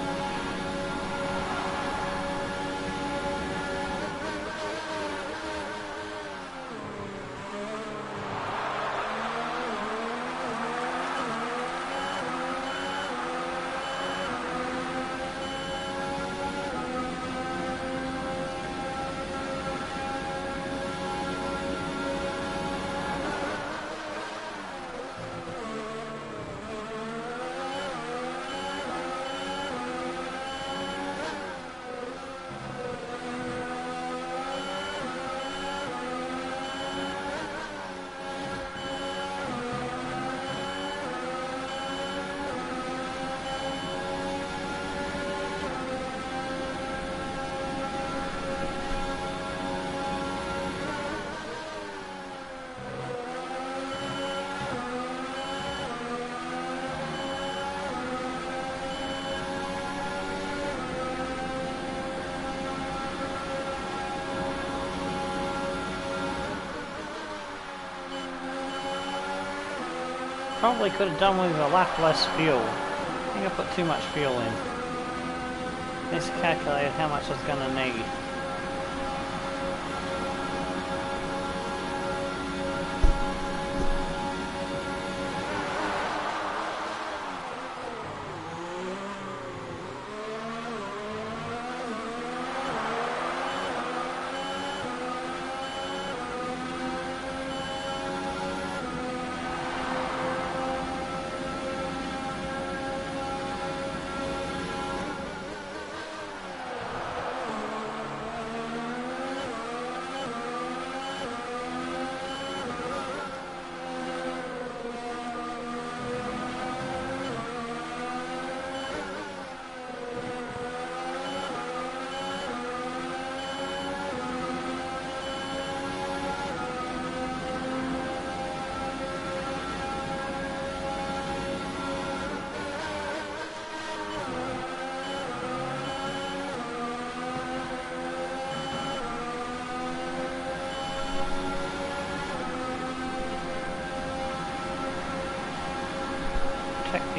Probably could have done with a lap less fuel. I think I put too much fuel in. Miscalculated how much I was going to need.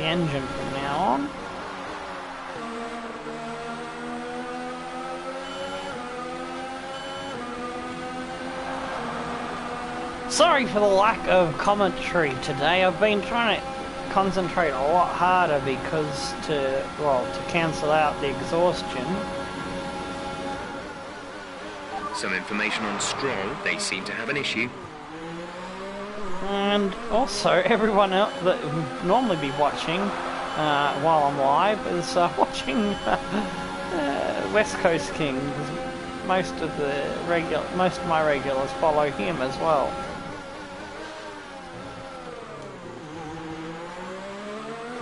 engine from now on. Sorry for the lack of commentary today. I've been trying to concentrate a lot harder because to cancel out the exhaustion. Some information on Stroll. They seem to have an issue. And also, everyone else that would normally be watching while I'm live is watching West Coast King. Most of my regulars follow him as well.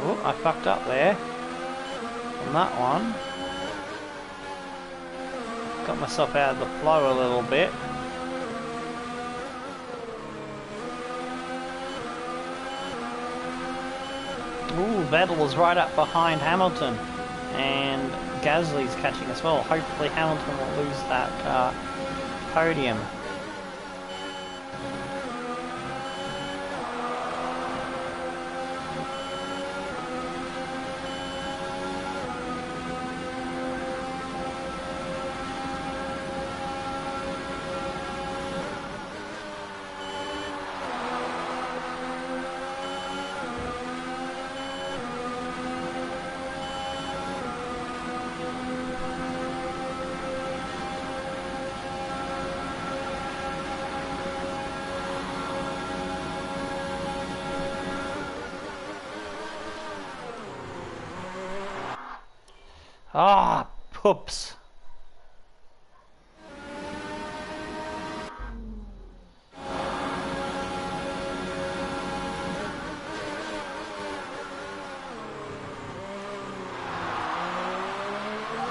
Oh, I fucked up there on that one. Got myself out of the flow a little bit. Ooh, Vettel was right up behind Hamilton, and Gasly's catching as well. Hopefully Hamilton will lose that podium. Ah, poops.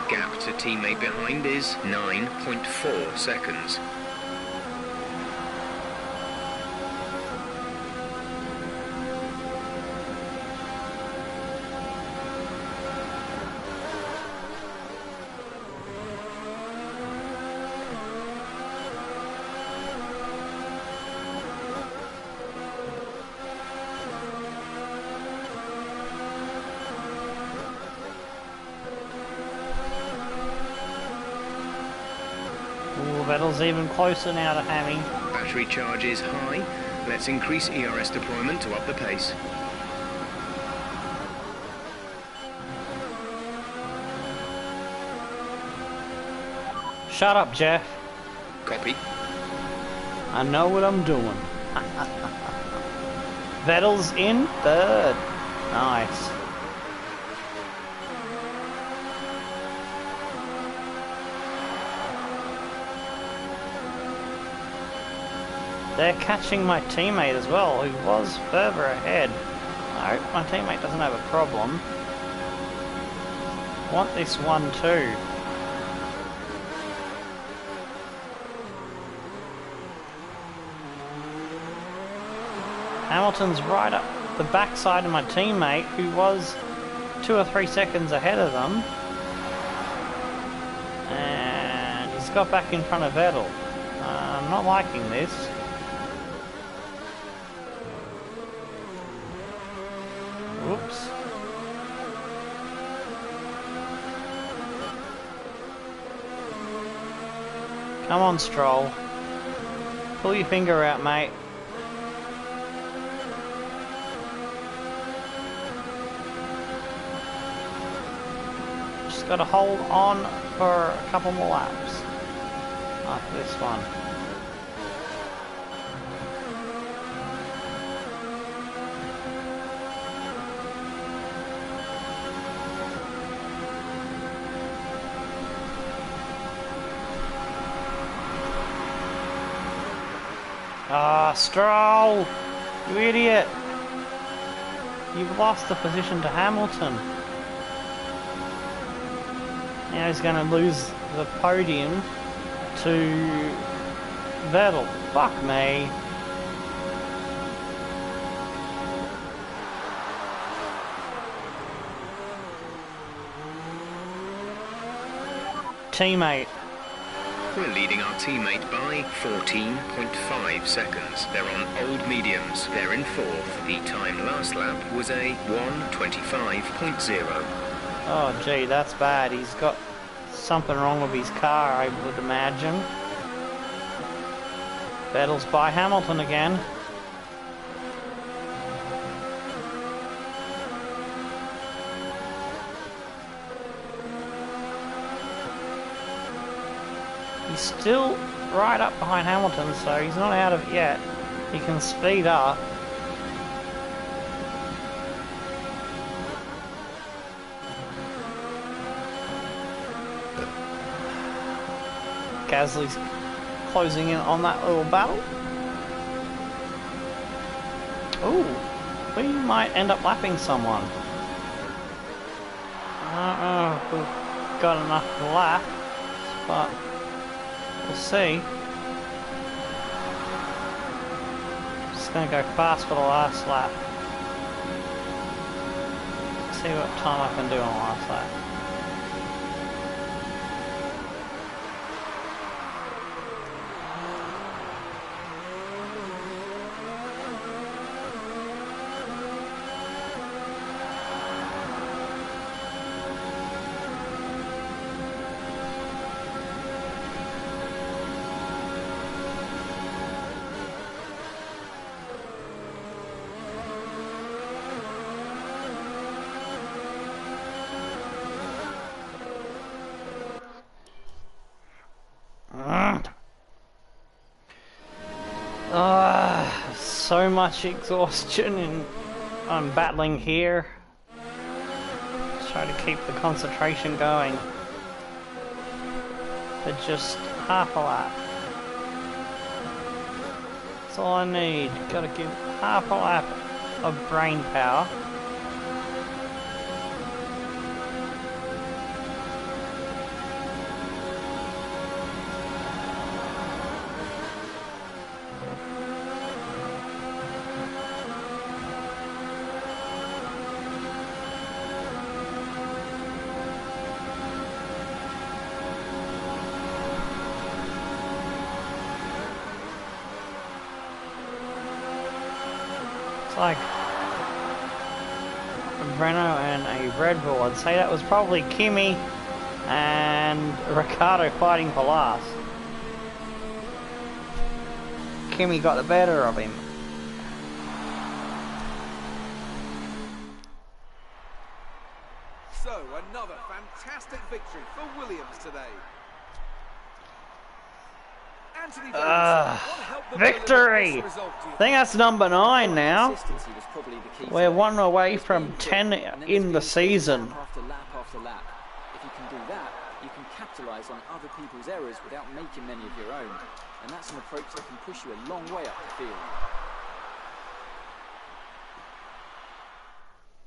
Gap to teammate behind is 9.4 seconds. Vettel's even closer now to Hammy. Battery charge is high. Let's increase ERS deployment to up the pace. Shut up, Jeff. Copy. I know what I'm doing. Vettel's in third. Nice. They're catching my teammate as well, who was further ahead. I hope my teammate doesn't have a problem. I want this one too. Hamilton's right up the backside of my teammate, who was 2 or 3 seconds ahead of them. And he's got back in front of Vettel. I'm not liking this. Whoops. Come on, Stroll. Pull your finger out, mate. Just gotta hold on for a couple more laps after this one. Ah, Stroll! You idiot! You've lost the position to Hamilton. Now he's going to lose the podium to Vettel. Fuck me. Teammate. We're leading our teammate by 14.5 seconds. They're on old mediums. They're in fourth. The time last lap was a 1:25.0. Oh gee, that's bad. He's got something wrong with his car, I would imagine. Vettel's by Hamilton again. He's still right up behind Hamilton, so he's not out of it yet. He can speed up. Gasly's closing in on that little battle. Ooh, we might end up lapping someone. I don't know if we've got enough lap, but we'll see. Just gonna go fast for the last lap. See what time I can do on the last lap. So much exhaustion and I'm battling here. Try to keep the concentration going. For just half a lap. That's all I need. Gotta give half a lap of brain power. Like Renault and a Red Bull. I'd say that was probably Kimi and Ricciardo fighting for last. Kimi got the better of him. So, another fantastic victory for Williams today. Victory! I think that's number 9 now. We're one away from 10 in the season. After lap after lap. If you can do that, you can capitalise on other people's errors without making many of your own. And that's an approach that can push you a long way up the field.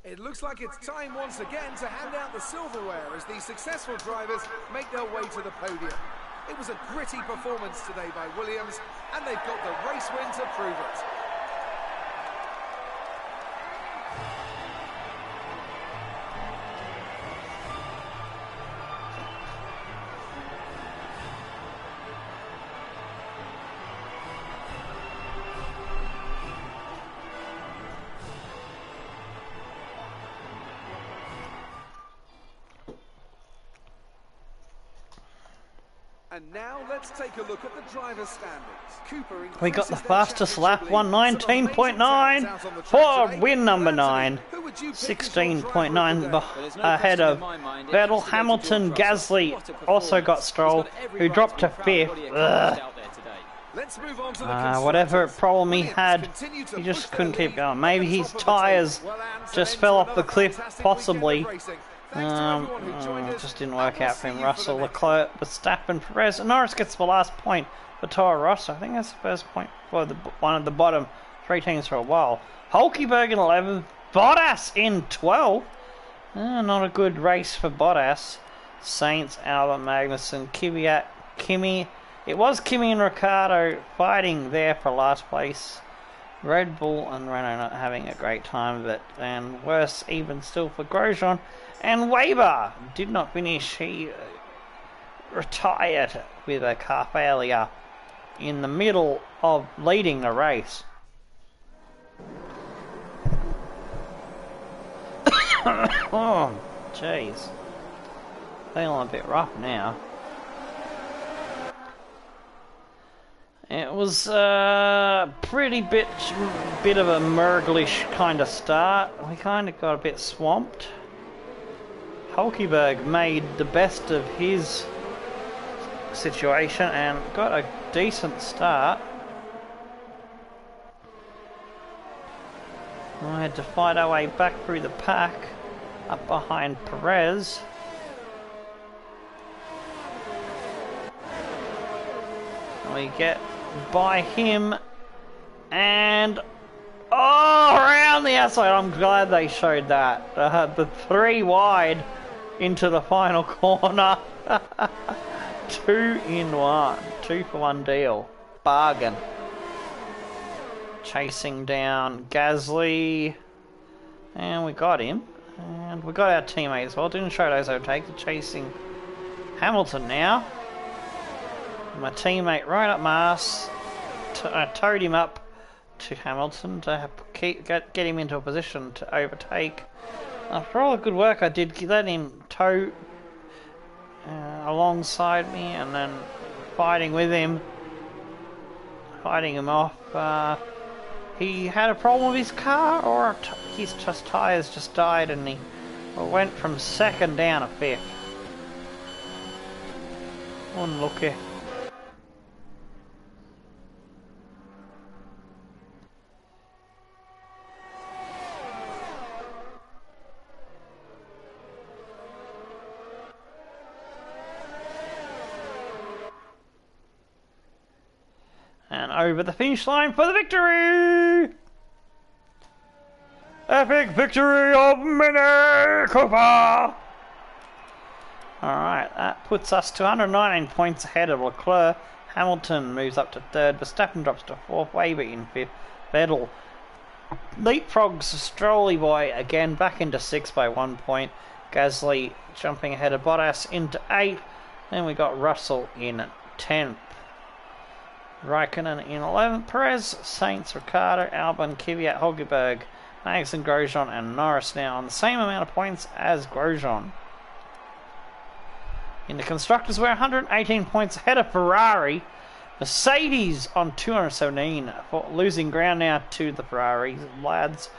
It looks like it's time once again to hand out the silverware as the successful drivers make their way to the podium. It was a gritty performance today by Williams, and they've got the race win to prove it. And now let's take a look at the driver's standings. Cooper we got the fastest lap, 119.9 for win number 9. 16.9 ahead of Vettel, Hamilton, Gasly. Also got Stroll, who dropped to 5th. Whatever problem he had, he just couldn't keep going. Maybe his tyres just fell off the cliff, possibly. Just didn't work out for him. Russell, Leclerc, Verstappen, Perez, and Norris gets the last point for Toro Rosso. I think that's the first point for the one at the bottom 3 teams for a while. Hulkenberg in 11th, Bottas in 12th. Not a good race for Bottas. Sainz, Albert, Magnussen, Kimi. It was Kimi and Ricciardo fighting there for last place. Red Bull and Renault not having a great time of it, and worse even still for Grosjean. And Weber did not finish. He retired with a car failure in the middle of leading the race. Oh, jeez. Feeling a bit rough now. It was a pretty bit of a Murglish kind of start. We kind of got a bit swamped. Hulkenberg made the best of his situation and got a decent start. We had to fight our way back through the pack, up behind Perez. We get by him and around the outside. I'm glad they showed that. The 3 wide into the final corner. 2 in 1. 2 for 1 deal. Bargain. Chasing down Gasly. And we got him. And we got our teammate as well. Didn't show those overtake. Chasing Hamilton now. My teammate right up my ass. I towed him up to Hamilton to get him into a position to overtake. After all the good work I did, let him tow alongside me and then fighting with him, fighting him off. He had a problem with his car, or his tyres just died, and he went from 2nd down to 5th. Unlucky. And over the finish line for the victory! Epic victory of Minnie Cooper! Alright, that puts us to 119 points ahead of Leclerc. Hamilton moves up to 3rd, Verstappen drops to 4th, Weber in 5th, Vettel leapfrogs Strolly Boy again back into 6th by 1 point. Gasly jumping ahead of Bottas into 8th. Then we got Russell in 10th. Raikkonen in 11th, Perez, Sainz, Ricciardo, Albon, Kvyat, Hulkenberg, Magnussen, Grosjean and Norris now on the same amount of points as Grosjean. In the Constructors, we're 118 points ahead of Ferrari. Mercedes on 217, for losing ground now to the Ferrari lads.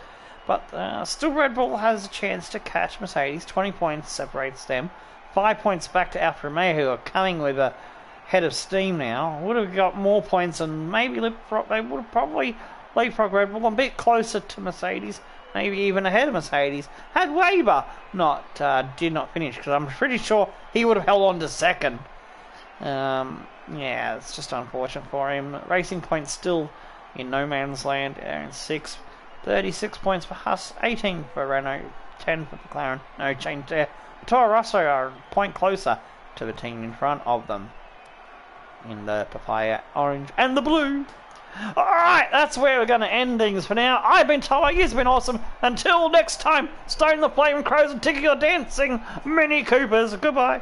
But still Red Bull has a chance to catch Mercedes. 20 points separates them. 5 points back to Alfa Romeo, who are coming with a head of steam now. Would have got more points and maybe they would have probably leapfrog Red Bull a bit closer to Mercedes, maybe even ahead of Mercedes. Had Weber did not finish, because I'm pretty sure he would have held on to 2nd. Yeah, it's just unfortunate for him. Racing points still in no man's land. In 6th, 36 points for Haas, 18 for Renault, 10 for McLaren. No change there. Toro Rosso are a point closer to the team in front of them in the papaya orange and the blue. Alright, that's where we're going to end things for now. I've been Tomo, you've been awesome. Until next time, stone the flame crows and tickle your dancing Mini Coopers. Goodbye.